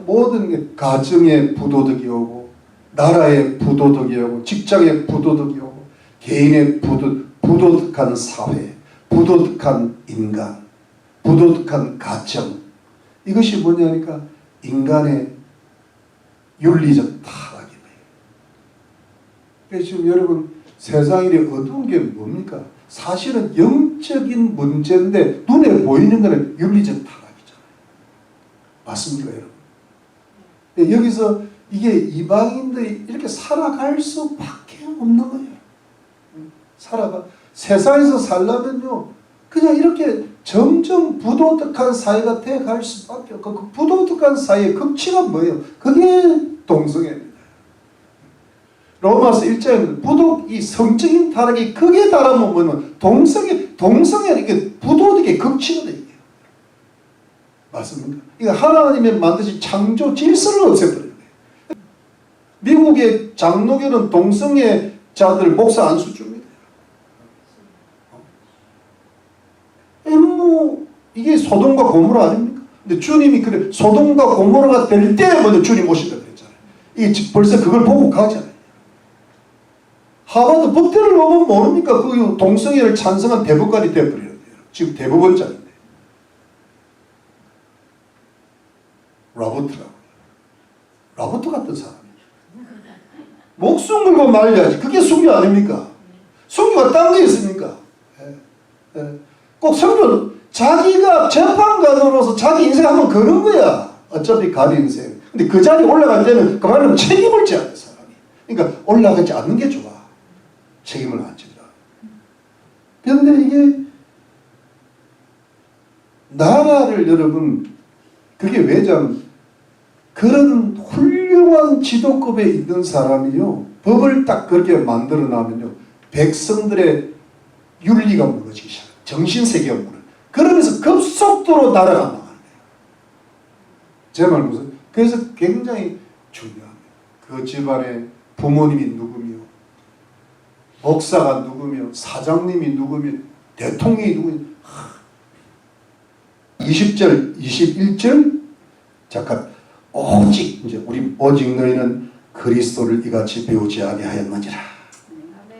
모든 게 가정의 부도덕이 오고 나라의 부도덕이 오고 직장의 부도덕이 오고 개인의 부도덕한 사회, 부도덕한 인간, 부도덕한 가정. 이것이 뭐냐니까 인간의 윤리적 타락인 거예요. 그래서 지금 여러분 세상 일이 어두운 게 뭡니까? 사실은 영적인 문제인데 눈에 보이는 것은 윤리적 타락이잖아요. 맞습니까, 여러분? 여기서 이게 이방인들이 이렇게 살아갈 수밖에 없는 거예요. 세상에서 살려면요, 그냥 이렇게 점점 부도덕한 사회가 돼갈 수밖에 없고, 그 부도덕한 사회의 극치가 뭐예요? 그게 동성애입니다. 로마서 1장에는 이 성적인 타락이 극에 달하면 뭐냐면 동성애 이게 부도덕의 극치거든요. 이게. 맞습니까? 이거 하나님의 만드신 창조 질서를 없애버리는 거예요. 미국의 장로교는 동성애자들 목사 안 수줍니다. 이게 소돔과 고모라 아닙니까? 근데 주님이 그래 소돔과 고모라가 될 때 먼저 주님 오신다 그랬잖아요. 이게 벌써 그걸 보고 가잖아요. 하버드 법대를 놓으면 모릅니까? 그 동성애를 찬성한 대법관이 되어버리는데요. 지금 대법원장인데. 로버트 같은 사람이죠. 목숨 걸고 말려야지. 그게 순교 아닙니까? 순교가 딴 게 있습니까? 꼭 성교는 자기가 재판관으로서 자기 인생 한번 거는 거야. 어차피 가리 인생. 근데 그 자리에 올라갈 때는 그 말은 책임을 져야 돼, 사람이. 그러니까 올라가지 않는 게 좋아. 책임을 안 진다. 그런데 이게 나라를 여러분 그게 왜냐면 그런 훌륭한 지도급에 있는 사람이요 법을 딱 그렇게 만들어 놔면요 백성들의 윤리가 무너지기 시작해요. 정신세계가 무너져요. 그러면서 급속도로 나라가 망하는 거예요. 제 말 무슨? 그래서 굉장히 중요합니다. 그 집안의 부모님이 누구며 목사가 누구며 사장님이 누구며 대통령이 누구며 20절 21절 잠깐 오직 이제 우리 오직 너희는 그리스도를 이같이 배우지 아니하였느니라.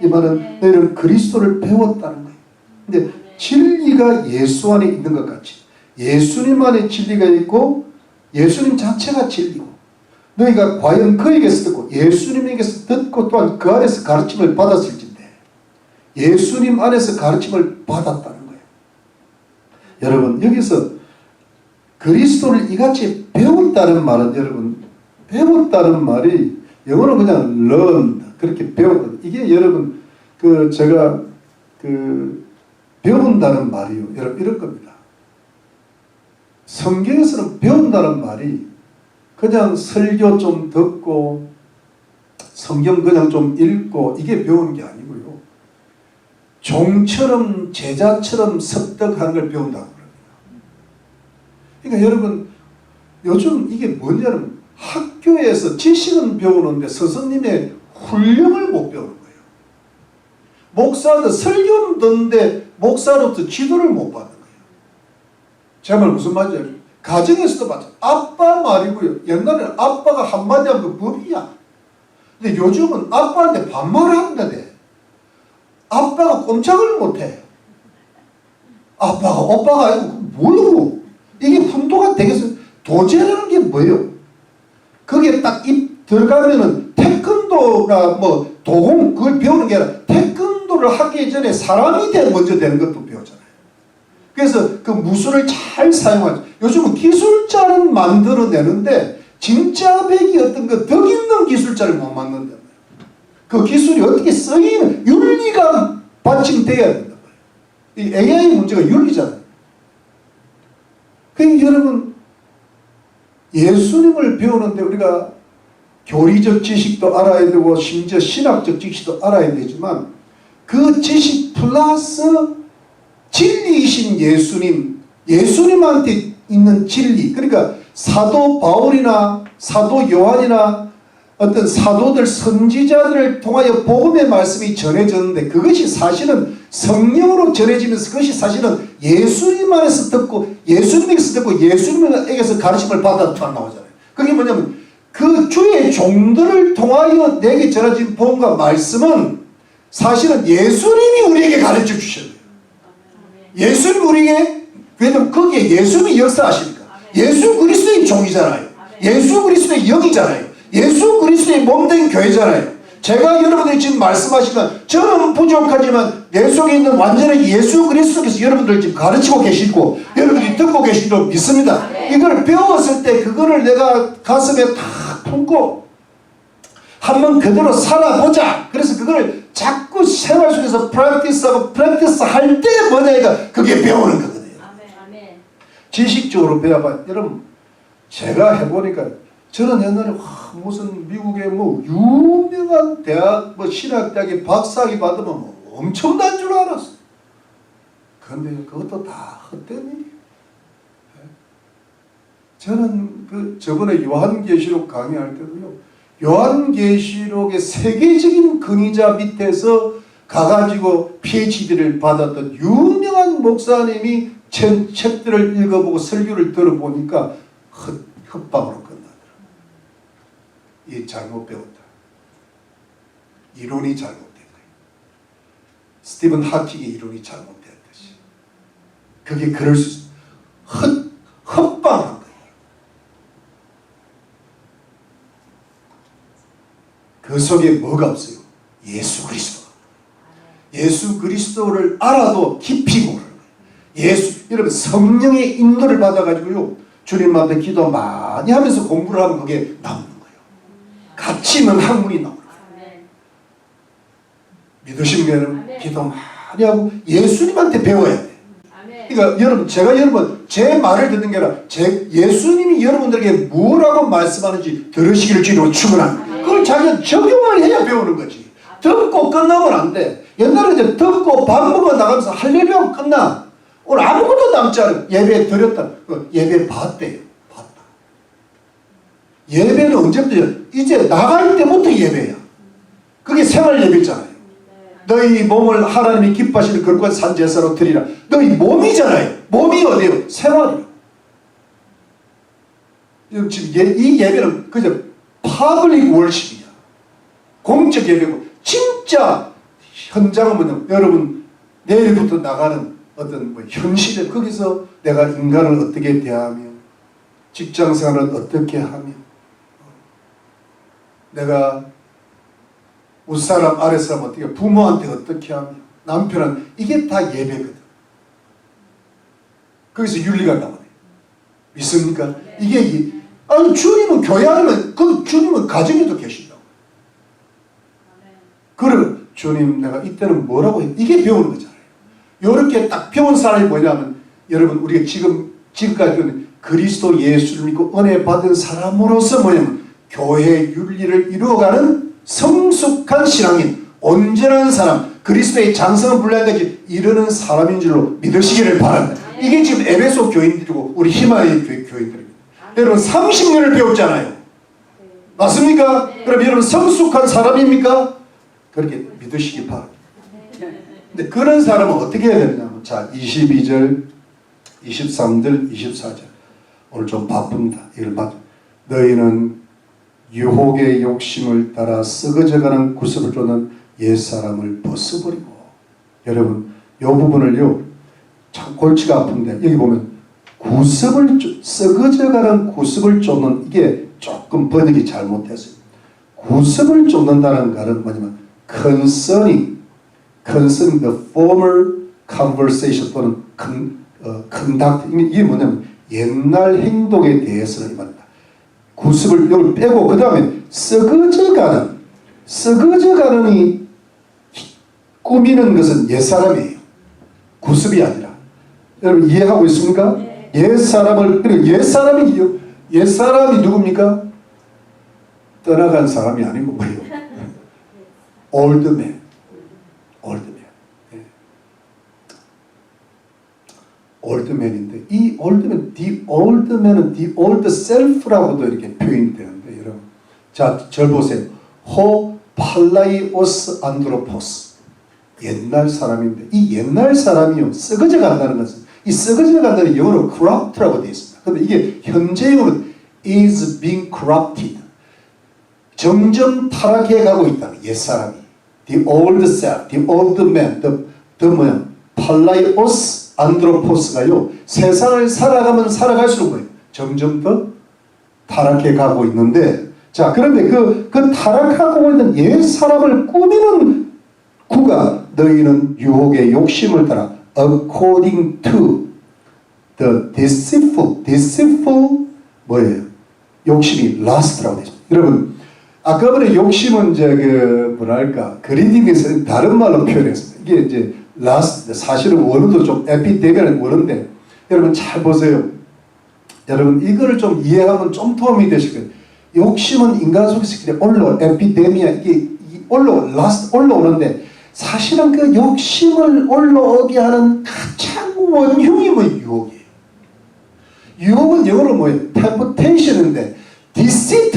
이 말은 너희는 그리스도를 배웠다는 거예요. 근데 진리가 예수 안에 있는 것 같이 예수님 안에 진리가 있고 예수님 자체가 진리고 너희가 과연 그에게서 듣고 예수님에게서 듣고 또한 그 안에서 가르침을 받았을진데 예수님 안에서 가르침을 받았다는 거예요. 여러분 여기서 그리스도를 이같이 배웠다는 말은 여러분 배웠다는 말이 영어로 그냥 learn 그렇게 배웠다. 이게 여러분 그 제가 그 배운다는 말이요. 여러분 이럴 겁니다. 성경에서는 배운다는 말이 그냥 설교 좀 듣고 성경 그냥 좀 읽고 이게 배우는 게 아니고요. 종처럼 제자처럼 습득하는 걸 배운다고 그럽니다. 그러니까 여러분 요즘 이게 뭐냐면 학교에서 지식은 배우는데 스승님의 훈령을 못 배우는 거예요. 목사도 설교는 듣는데 목사로부터 지도를 못 받는 거예요. 제 말 무슨 말인지 가정에서도 마찬가지. 아빠 말이고요. 옛날에는 아빠가 한마디 하면 그 법이야. 근데 요즘은 아빠한테 반말을 한다네. 아빠가 꼼짝을 못해. 아빠가 오빠가 아니고 모르고 이게 훈도가 되겠어요. 도제라는 게 뭐예요? 거기에 딱 입 들어가면은 태권도나 뭐 도공 그걸 배우는 게 아니라 태권도를 하기 전에 사람이 먼저 되는 것도 배우잖아요. 그래서 그 무술을 잘 사용하죠. 요즘은 기술자는 만들어내는데 진짜 백이 어떤 그 덕 있는 기술자를 못 만든단 말이에요. 그 기술이 어떻게 쓰이는 윤리가 받침돼야 된단 말이에요. 이 AI 문제가 윤리잖아요. 그러니까 여러분 예수님을 배우는데 우리가 교리적 지식도 알아야 되고 심지어 신학적 지식도 알아야 되지만 그 지식 플러스 진리이신 예수님, 예수님한테 있는 진리, 그러니까 사도 바울이나 사도 요한이나 어떤 사도들 선지자들을 통하여 복음의 말씀이 전해졌는데 그것이 사실은 성령으로 전해지면서 그것이 사실은 예수님 안에서 듣고 예수님에게서 듣고 예수님에게서 가르침을 받았다 나오잖아요. 그게 뭐냐면 그 주의 종들을 통하여 내게 전해진 복음과 말씀은 사실은 예수님이 우리에게 가르쳐 주셨어요. 예수님이 우리에게, 왜냐면 거기에 예수님이 역사하시니까. 예수 그리스도의 종이잖아요. 예수 그리스도의 영이잖아요. 예수 그리스도의 몸된 교회잖아요. 제가 여러분들이 지금 말씀하시면 저는 부족하지만 내 속에 있는 완전히 예수 그리스도께서 여러분들 지금 가르치고 계시고 여러분들이 듣고 계신 줄 믿습니다. 이걸 배웠을 때 그거를 내가 가슴에 탁 품고 한번 그대로 살아보자. 그래서 그걸 자꾸 생활 속에서 프랙티스하고 프랙티스 할 때 뭐냐니까 그게 배우는 거거든요. 지식적으로 배워봐. 여러분 제가 해보니까 저는 옛날에 무슨 미국의 뭐 유명한 대학 뭐 신학대학의 박사학위 받으면 뭐 엄청난 줄 알았어. 그런데 그것도 다 헛된 일이에요. 저는 그 저번에 요한계시록 강의할 때도요. 요한계시록의 세계적인 근위자 밑에서 가가지고 PhD를 받았던 유명한 목사님이 책들을 읽어보고 설교를 들어보니까 헛방으로 끝나더라고요. 이 잘못 배웠다. 이론이 잘못된 거예요. 스티븐 하킹의 이론이 잘못됐듯이. 그게 그럴 수 있어요. 헛방한 거예요. 그 속에 뭐가 없어요? 예수 그리스도. 예수 그리스도를 알아도 깊이 모르는 거예요. 여러분 성령의 인도를 받아가지고요. 주님 앞에 기도 많이 하면서 공부를 하면 그게 나오는 거예요. 가치 있는 학문이 나오는 거예요. 믿으시는 여러분 기도 많이 하고 예수님한테 배워야 돼요. 그러니까 여러분 제가 여러분 제 말을 듣는 게 아니라 예수님이 여러분들에게 뭐라고 말씀하는지 들으시기를 주로 축원합니다. 그걸 자기가 적용을 해야 배우는 거지. 듣고 끝나면 안 돼. 옛날에 이제 듣고 밥 먹어 나가면서 할렐루야 끝나. 오늘 아무것도 남지 않은 예배 드렸다. 예배 봤대요. 봤다. 예배는 언제부터? 이제 나갈 때부터 예배야. 그게 생활 예배잖아요. 너희 몸을 하나님이 기뻐하시는 거룩한 산제사로 드리라. 너희 몸이잖아요. 몸이 어디예요? 생활이요. 지금 이 예배는 그저 파블릭 월십이야. 공적 예배고 진짜 현장은 뭐냐? 여러분 내일부터 나가는 어떤 뭐 현실에 거기서 내가 인간을 어떻게 대하며 직장생활을 어떻게 하며 내가 윗사람 아랫사람 어떻게 부모한테 어떻게 하며 남편은 이게 다 예배거든. 거기서 윤리가 나오네. 믿습니까? 이게 아니 주님은 교회 안에는 그 주님은 가정에도 계신다고. 그래 주님 내가 이때는 뭐라고 해? 이게 배우는 거잖아요. 이렇게 딱 배운 사람이 뭐냐면 여러분 우리가 지금까지 그리스도 예수를 믿고 은혜 받은 사람으로서 뭐냐면 교회 윤리를 이루어가는 성숙한 신앙인, 온전한 사람, 그리스도의 장성한 분량까지 이르는 사람인 줄로 믿으시기를 바랍니다. 이게 지금 에베소 교인들이고 우리 희망의 교인들입니다. 여러분 30년을 배웠잖아요. 맞습니까? 그럼 여러분 성숙한 사람입니까? 그렇게 믿으시기 바랍니다. 근데 그런 사람은 어떻게 해야 되느냐면, 자 22절, 23절, 24절 오늘 좀 바쁩니다. 이걸 맞죠? 너희는 유혹의 욕심을 따라 썩어져가는 구습을 쫓는 옛사람을 벗어버리고. 여러분 이 부분을요 참 골치가 아픈데 여기 보면 구습을 썩어져가는 구습을 쫓는, 이게 조금 번역이 잘못됐어요. 구습을 쫓는다는 말은 뭐냐면 concerning the former conversation 또는 conduct, 이게 뭐냐면 옛날 행동에 대해서는 이 말입니다. 구습을 여기 빼고 그 다음에 썩어져가는이 꾸미는 것은 옛사람이에요. 구습이 아니라. 여러분 이해하고 있습니까? 네. 옛사람이 누굽니까? 떠나간 사람이 아니고 뭐예요? 올드맨. 올드맨인데 이 올드맨, the oldman은 the old self라고도 이렇게 표현이 되는데, 여러분 자, 절 보세요. 호 팔라이오스 안드로포스, 옛날 사람인데 이 옛날 사람이요 썩어져 간다는 것은, 이 썩어져 간다는 영어로 corrupt라고 되어 있습니다. 근데 이게 현재형으로 is being corrupted, 점점 타락해 가고 있다는, 옛사람이 the old self, the old man, the 뭐야 팔라이오스 안드로포스가요 세상을 살아가면 살아갈수록 뭐예요? 점점 더 타락해 가고 있는데, 자 그런데 그 타락하고 있는 옛 사람을 꾸미는 구가 너희는 유혹의 욕심을 따라 according to the deceitful 뭐예요? 욕심이 lust라고 되죠. 여러분 아까 전에 욕심은 이제 그 뭐랄까 그리딩에서 다른 말로 표현했습니다. 이게 이제 lust, 사실은 원어도 좀 에피데미라는 원어인데, 여러분 잘 보세요. 여러분 이거를 좀 이해하면 좀 도움이 되실 거예요. 욕심은 인간 속에서 에피데미아, 이게 올라오는데 사실은 그 욕심을 올라오게 하는 가장 원흉이 뭐 유혹이에요. 유혹은 영어로 뭐예요? temptation인데 deceit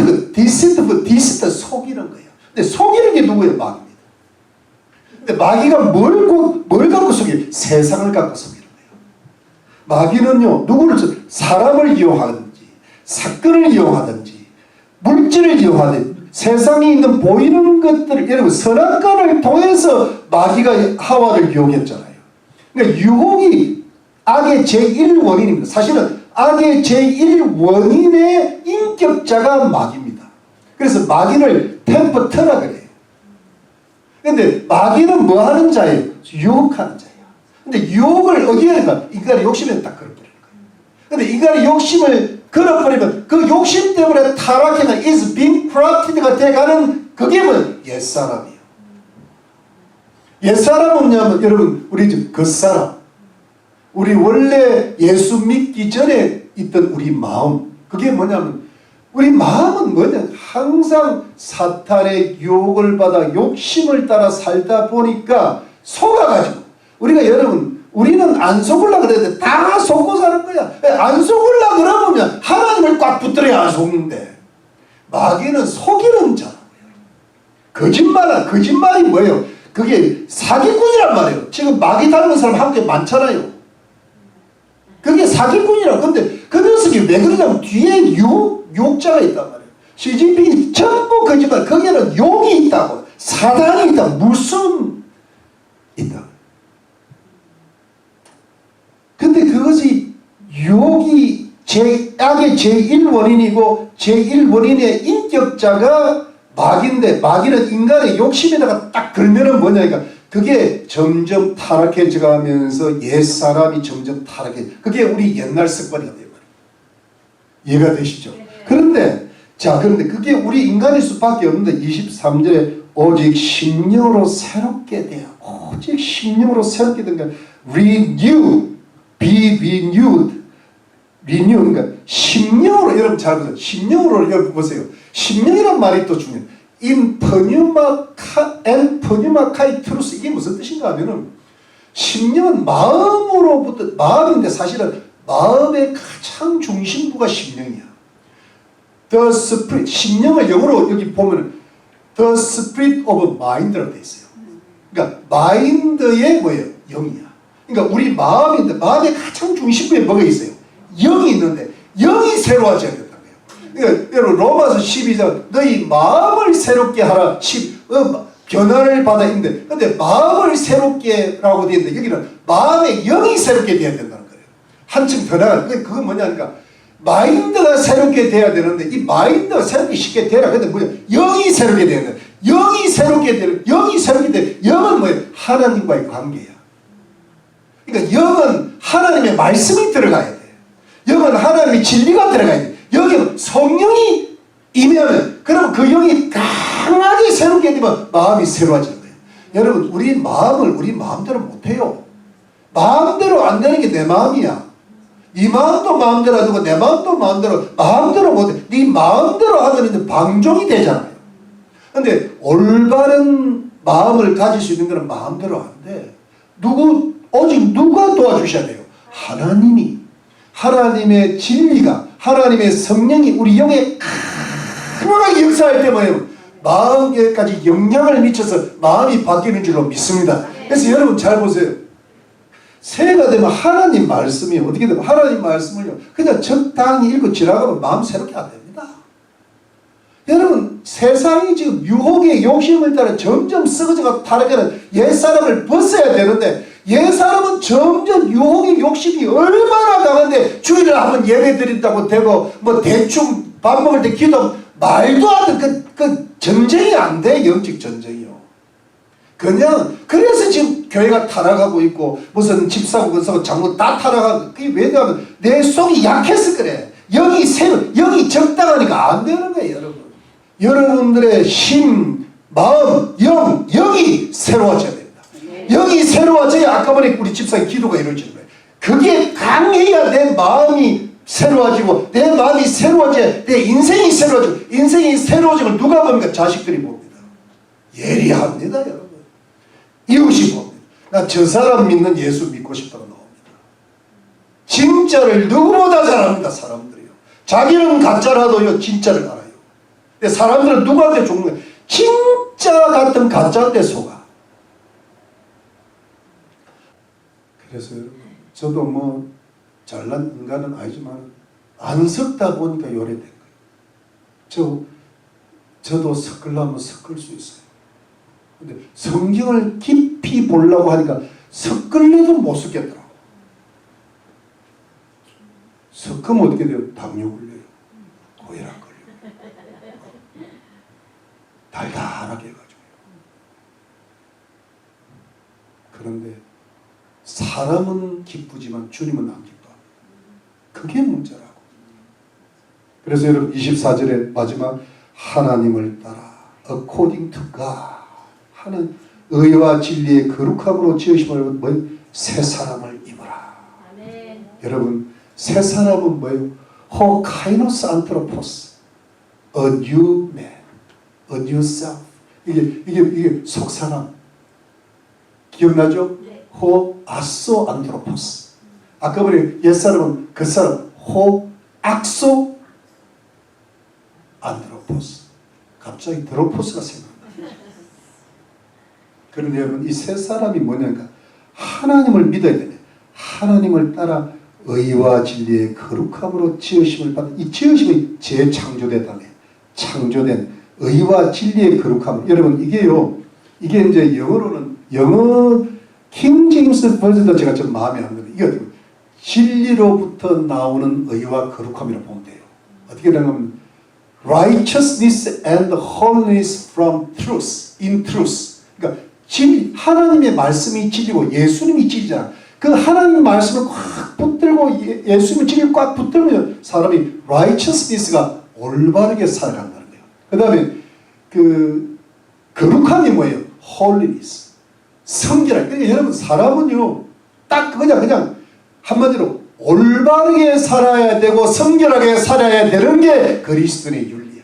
속이는 거예요. 근데 속이는 게 누구예요? 마귀입니다. 근데 마귀가 뭘 갖고 속여요? 세상을 갖고 속이는 거예요. 마귀는요 누구를 사람을 이용하든지 사건을 이용하든지 물질을 이용하든지 세상에 있는 보이는 것들을, 여러분 선악과를 통해서 마귀가 하와를 유혹했잖아요. 그러니까 유혹이 악의 제1원인입니다. 사실은 악의 제1원인의 인격자가 마귀입니다. 그래서 마귀를 템퍼터라 그래요. 근데 마귀는 뭐 하는 자예요? 유혹하는 자예요. 근데 유혹을 어디에 하니까 인간의 욕심에 딱 걸어버리는 거예요. 근데 인간의 욕심을 걸어버리면 그 욕심 때문에 타락해가 is being corrupted가 돼가는 그게 뭐 옛사람이에요. 옛사람은 뭐냐면 여러분 우리 겉사람, 우리 원래 예수 믿기 전에 있던 우리 마음, 그게 뭐냐면 우리 마음은 뭐냐, 항상 사탄의 유혹을 받아 욕심을 따라 살다 보니까 속아가지고, 우리가 여러분 우리는 안 속으려고 그랬는데 다 속고 사는 거야. 안 속으려고 그러면 하나님을 꽉 붙들어야 안 속는데, 마귀는 속이는 자라고요. 거짓말이 뭐예요? 그게 사기꾼이란 말이에요. 지금 마귀 닮은 사람 한국에 많잖아요. 그게 사기꾼이라. 근데 그 녀석이 왜 그러냐면 뒤에 욕자가 있단 말이에요. 시진핑이 전부 거짓말. 거기에는 욕이 있다고, 사단이 있다, 무슨 있다. 근데 그것이 욕이 악의 제1원인이고 제1원인의 인격자가 마귀인데, 마귀는 인간의 욕심에다가 딱 걸면은 뭐냐니까 그게 점점 타락해져 가면서 옛사람이 점점 타락해. 그게 우리 옛날 습관이가 돼요. 이해가 되시죠? 그런데 그게 우리 인간일 수밖에 없는데 23절에 오직 심령으로 새롭게 돼요. 오직 심령으로 새롭게 된 게 be renewed 리뉴, 그러니까 심령으로, 여러분 잘 보세요. 심령으로 여러분 보세요. 심령이란 말이 또 중요해요. In pneumacai truth, 이게 무슨 뜻인가 하면은 심령은 마음으로부터, 마음인데 사실은 마음의 가장 중심부가 심령이야. The spirit, 심령을 영어로 여기 보면 The spirit of mind라고 돼 있어요. 그러니까 마인드의 뭐예요? 영이야. 그러니까 우리 마음인데 마음의 가장 중심부에 뭐가 있어요? 영이 있는데 영이 새로워져야 된다는 거예요. 그러니까 여러분 로마서 12장 너희 마음을 새롭게 하라. 변화를 받아 있는데 근데 마음을 새롭게 라고 되어 있는데 여기는 마음의 영이 새롭게 돼야 된다는 거예요. 한층 변화가. 그건 뭐냐니까 마인드가 새롭게 돼야 되는데 이 마인드가 새롭게 쉽게 되라. 근데 뭐야? 영이 새롭게 돼야 돼. 영이 새롭게 되는, 영이 새롭게 돼. 영은 뭐예요? 하나님과의 관계야. 그러니까 영은 하나님의 말씀이 들어가야 돼. 영은 하나님의 진리가 들어가야 돼. 영은 성령이 임하면 그러면 그 영이 강하게 새롭게 되면 마음이 새로워지는 거예요. 여러분 우리 마음을 우리 마음대로 못해요. 마음대로 안 되는 게 내 마음이야. 네 마음도 마음대로 하고 내 마음도 마음대로 못해. 네 마음대로 하면 이제 방종이 되잖아요. 근데 올바른 마음을 가질 수 있는 것은 마음대로 안 돼. 오직 누가 도와주셔야 돼요? 하나님이. 하나님의 진리가, 하나님의 성령이 우리 영에 강하게 역사할 때 뭐예요? 마음에까지 영향을 미쳐서 마음이 바뀌는 줄로 믿습니다. 그래서 여러분 잘 보세요. 새해가 되면 하나님 말씀이 어떻게 되면 하나님 말씀을요 그냥 적당히 읽고 지나가면 마음 새롭게 안 됩니다. 여러분 세상이 지금 유혹의 욕심을 따라 점점 썩어져가 타락하는 옛사람을 벗어야 되는데 옛사람은 점점 유혹의 욕심이 얼마나 강한데 주일을 한번 예배 드린다고 되고 뭐 대충 밥 먹을 때 기도 말도 안 되는 그 전쟁이 안 돼. 영적 전쟁이요. 그냥 그래서 지금 교회가 타락하고 있고 무슨 집사고 건사고 장로 다 타락하고 그게 왜냐하면 내 속이 약해서 그래. 영이 적당하니까 안 되는 거예요. 여러분 여러분들의 힘, 마음, 영이 새로워져야 됩니다. 영이 새로워져야 아까 보니 우리 집사의 기도가 이루어지는 거예요. 그게 강해야 내 마음이 새로워지고 내 마음이 새로워져야 내 인생이 새로워지고 인생이 새로워지고 누가 봅니까? 자식들이 봅니다. 예리합니다. 여러분 이웃이 봅니다. 나 저 사람 믿는 예수 믿고 싶다고 나옵니다. 진짜를 누구보다 잘합니다. 사람들이요. 자기는 가짜라도요 진짜를 알아요. 근데 사람들은 누구한테 죽는 거예요? 진짜 같은 가짜한테 속아. 그래서 여러분 저도 뭐 잘난 인간은 아니지만 안 섞다 보니까 요래된 거예요. 저도 섞으려면 섞을 수 있어요. 근데 성경을 깊이 보려고 하니까 섞을래도 못 섞겠더라고. 섞으면 어떻게 돼요? 당뇨 걸려요. 고혈압 걸려요. 달달하게 해가지고. 그런데 사람은 기쁘지만 주님은 안 기뻐합니다. 그게 문제라고. 그래서 여러분 24절의 마지막 하나님을 따라 according to God 하는 의와 진리의 거룩함으로 지으심을 뭐 새 사람을 입어라. 아멘. 여러분 새 사람은 뭐예요? Ho kainos anthropos, a new man, a new self. 이게 속 사람 기억나죠? 네. Ho asso anthropos. 아까 우리 옛 사람은 그 사람 Ho axo anthropos. 갑자기 드로포스가 생각나. 그런데 여러분 이 세 사람이 뭐냐니까 하나님을 믿어야 되네. 하나님을 따라 의와 진리의 거룩함으로 지으심을 받은 이 지으심이 재창조됐다네. 창조된 의와 진리의 거룩함. 여러분 이게요. 이게 이제 영어 킹 제임스 버전도 제가 좀 마음에 안 드는. 이게 어떻게 진리로부터 나오는 의와 거룩함이라고 보면 돼요. 어떻게 되냐면 righteousness and holiness from truth, in truth. 그러니까 하나님의 말씀이 진리고 예수님이 진리잖아. 그 하나님 말씀을 꽉 붙들고 예수님의 진리를 꽉 붙들면 사람이 righteousness가 올바르게 살아간다는 거예요. 그 다음에 그 거룩함이 뭐예요? holiness. 성결함. 그러니까 여러분 사람은요 딱 그냥 한마디로 올바르게 살아야 되고 성결하게 살아야 되는 게 그리스도인의 윤리야.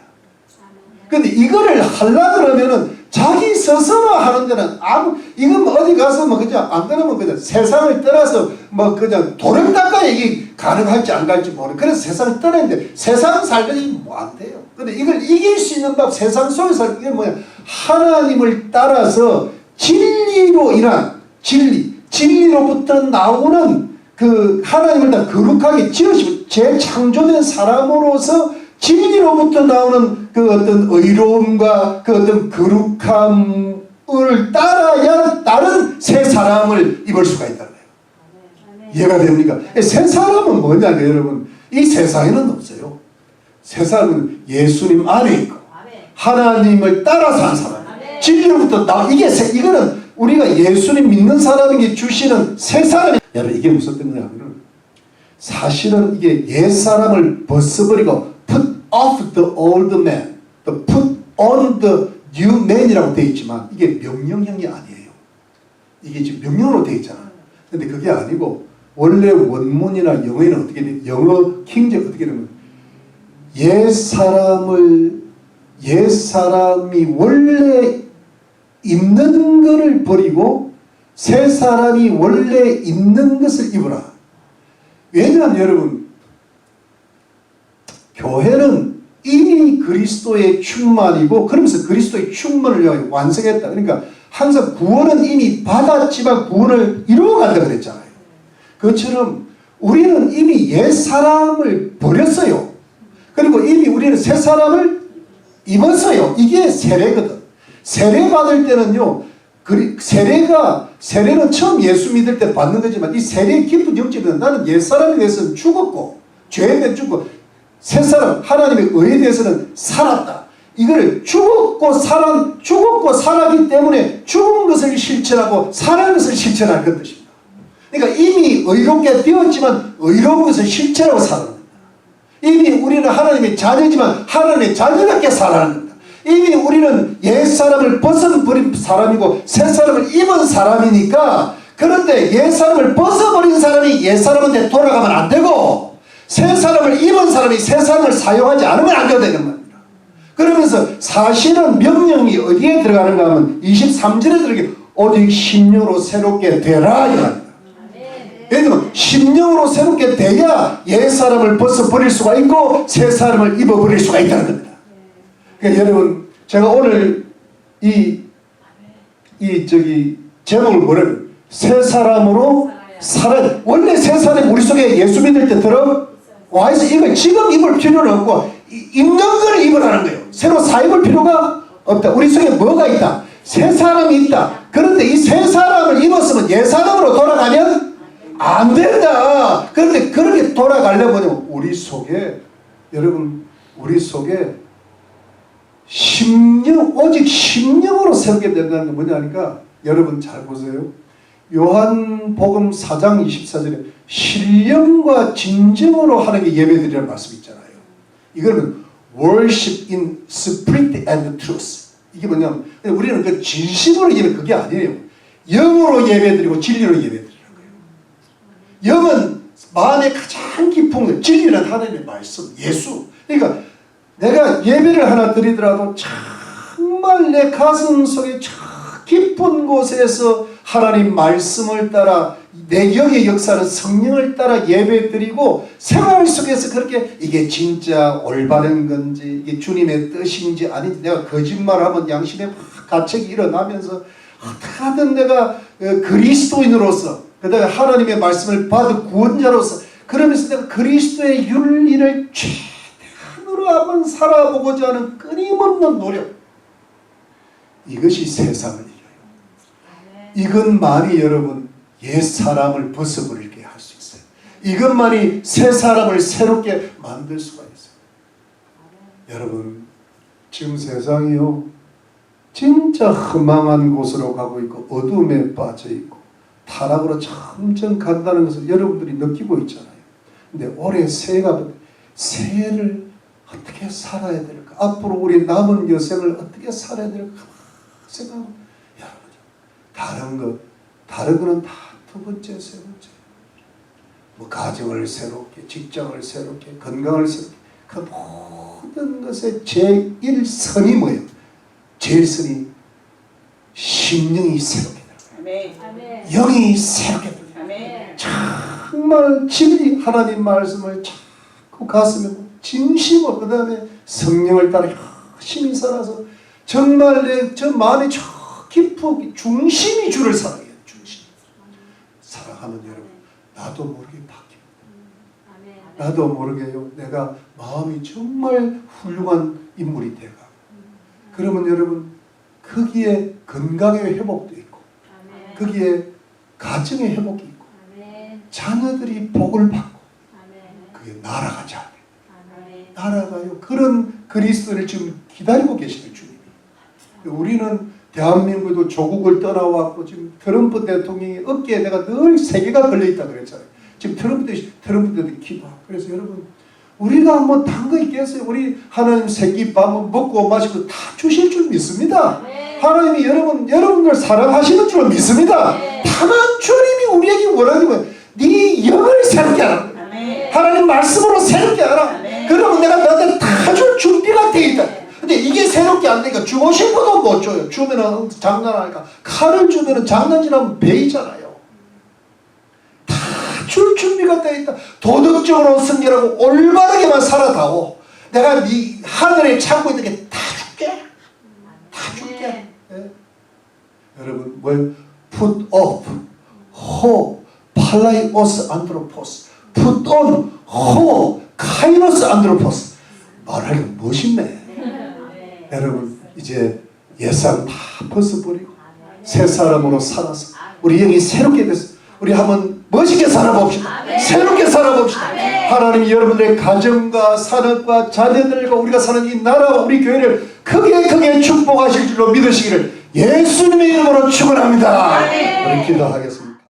근데 이거를 하려 그러면은 자기 스스로 하는 데는 이건 어디 가서 그냥 안 그러면 그냥 세상을 떠나서 그냥 도력 닦아야 이게 가능할지 안 갈지 모르. 그래서 세상을 떠나는데 세상 살더니 안 돼요. 근데 이걸 이길 수 있는 법, 세상 속에서 이게 뭐야? 하나님을 따라서 진리로 인한 진리로부터 나오는 그 하나님을 다 거룩하게 지으시고 재창조된 사람으로서 진리로부터 나오는 그 어떤 의로움과 그 어떤 거룩함을 따라야 다른 새 사람을 입을 수가 있다는 거예요. 이해가 됩니까? 새 사람은 뭐냐면 여러분, 이 세상에는 없어요. 새 사람은 예수님 안에 있고 하나님을 따라 사는 사람. 진리로부터 이거는 우리가 예수님 믿는 사람에게 주시는 새 사람이. 여러분, 이게 무슨 뜻이냐면 사실은 이게 옛 사람을 벗어버리고 put off the old man, put on the new man이라고 되어 있지만 이게 명령형이 아니에요. 이게 지금 명령으로 되어 있잖아요. 근데 그게 아니고 원래 원문이나 영어에는 어떻게 돼? 영어 킹제가 어떻게 되면 옛 사람이 원래 있는 것을 버리고 새 사람이 원래 있는 것을 입으라. 왜냐하면 여러분, 교회는 이미 그리스도의 충만이고 그러면서 그리스도의 충만을 위하여 완성했다. 그러니까 항상 구원은 이미 받았지만 구원을 이루어간다 그랬잖아요. 그것처럼 우리는 이미 옛 사람을 버렸어요. 그리고 이미 우리는 새 사람을 입었어요. 이게 세례거든. 세례 받을 때는요, 세례는 처음 예수 믿을 때 받는 거지만 이 세례의 깊은 영적은 나는 옛 사람에 대해서는 죽었고 죄에 대해 죽고 새 사람 하나님의 의에 대해서는 살았다. 이거를 죽었고 살았기 때문에 죽은 것을 실천하고 살은 것을 실천할 그 뜻입니다. 그러니까 이미 의롭게 되었지만 의로운 것을 실천하고 살아는 겁니다. 이미 우리는 하나님의 자녀지만 하나님의 자녀답게 살아는 겁니다. 이미 우리는 옛 사람을 벗어버린 사람이고 새 사람을 입은 사람이니까, 그런데 옛 사람을 벗어버린 사람이 옛 사람한테 돌아가면 안 되고 새 사람을 입은 사람이 새 사람을 사용하지 않으면 안 되는 겁니다. 그러면서 사실은 명령이 어디에 들어가는가 하면 23절에 들어가게 오직 심령으로 새롭게 되라 이 말입니다. 왜냐하면 심령으로 새롭게 돼야 옛 사람을 벗어버릴 수가 있고 새 사람을 입어버릴 수가 있다는 겁니다. 그러니까 여러분, 제가 오늘 제목을 뭐냐면 새 사람으로 살아. 원래 새 사람이 우리 속에 예수 믿을 때 들어와 있어. 이거 지금 입을 필요는 없고 입는 걸 입으라는 거예요. 새로 사 입을 필요가 없다. 우리 속에 뭐가 있다? 새 사람이 있다. 그런데 이 새 사람을 입었으면 옛 사람으로 돌아가면 안 된다. 그런데 그렇게 돌아가려면 우리 속에 오직 심령으로 새롭게 된다는 게 뭐냐 하니까, 여러분 잘 보세요. 요한복음 4장 24절에 신령과 진정으로 하는 게 예배드리라는 말씀이 있잖아요. 이거는 worship in spirit and truth. 이게 뭐냐면 우리는 그 진심으로 예배, 그게 아니에요. 영으로 예배드리고 진리로 예배드리는 거예요. 영은 마음의 가장 깊은 거, 진리는 하나님의 말씀, 예수. 그러니까 내가 예배를 하나 드리더라도 정말 내 가슴 속에 저 깊은 곳에서 하나님 말씀을 따라 내 영의 역사는 성령을 따라 예배 드리고 생활 속에서 그렇게 이게 진짜 올바른 건지 이게 주님의 뜻인지 아닌지, 내가 거짓말하면 양심의 가책이 일어나면서 어떻게든 내가 그리스도인으로서, 그 다음에 하나님의 말씀을 받은 구원자로서, 그러면서 내가 그리스도의 윤리를 최대한으로 한번 살아보고자 하는 끊임없는 노력, 이것이 세상을 이겨요. 이것만이 여러분 옛 사람을 벗어버리게 할 수 있어요. 이것만이 새 사람을 새롭게 만들 수가 있어요. 여러분, 지금 세상이요 진짜 흠망한 곳으로 가고 있고 어둠에 빠져 있고 타락으로 점점 간다는 것을 여러분들이 느끼고 있잖아요. 근데 올해 새해를 어떻게 살아야 될까? 앞으로 우리 남은 여생을 어떻게 살아야 될까? 생각하면 여러분, 다른 거는 다 두 번째, 세 번째. 뭐 가정을 새롭게, 직장을 새롭게, 건강을 새롭게, 그 모든 것의 제1선이 뭐예요? 제일 선이 심령이 새롭게 되는 거예요. 영이 새롭게 되는 거예요. 정말 진리 하나님 말씀을 자꾸 가슴에 진심으로, 그 다음에 성령을 따라 열심히 살아서 정말 저 마음이 저 깊이 중심이 주를 사랑해요. 중심. 사랑하는 여러분, 나도 모르게 바뀝니다. 나도 모르게요. 내가 마음이 정말 훌륭한 인물이 돼가. 그러면 여러분, 거기에 건강의 회복도 있고, 거기에 가정의 회복이 있고, 자녀들이 복을 받고, 그게 나라가 잘 돼요. 나라가요. 그런 그리스도를 지금 기다리고 계시는 주님이. 우리는 대한민국도 조국을 떠나왔고, 지금 트럼프 대통령이 어깨에 내가 늘 3개가 걸려있다 그랬잖아요. 지금 트럼프도 기도하고. 그래서 여러분, 우리가 뭐 단 거 있겠어요? 우리 하나님 새끼 밥은 먹고 마시고 다 주실 줄 믿습니다. 하나님이 여러분들 사랑하시는 줄 믿습니다. 다만 주님이 우리에게 원하는 건 네 영을 새롭게 하라. 하나님 말씀으로 새롭게 하라. 그러면 내가 너한테 다 줄 준비가 돼 있다. 근데 이게 새롭게 안 되니까 주고 싶어도 못 줘요. 주면은 장난하니까. 칼을 주면은 장난질하면 베이잖아요. 다 줄 준비가 되어 있다. 도덕적으로 승리하고 올바르게만 살아다오. 내가 네 하늘에 참고 있는 게 다 줄게. 다 줄게. 네? 여러분, 뭘 put off, hope, 팔라이오스 안드로포스, put on, hope, 카이노스 안드로포스. 말하기가 멋있네. 여러분, 이제 옛사람 다 벗어버리고 새 사람으로 살아서 우리 영이 새롭게 됐어. 우리 한번 멋있게 살아봅시다. 새롭게 살아봅시다. 하나님이 여러분들의 가정과 산업과 자녀들과 우리가 사는 이 나라와 우리 교회를 크게 축복하실 줄로 믿으시기를 예수님의 이름으로 축원합니다. 우리 기도하겠습니다.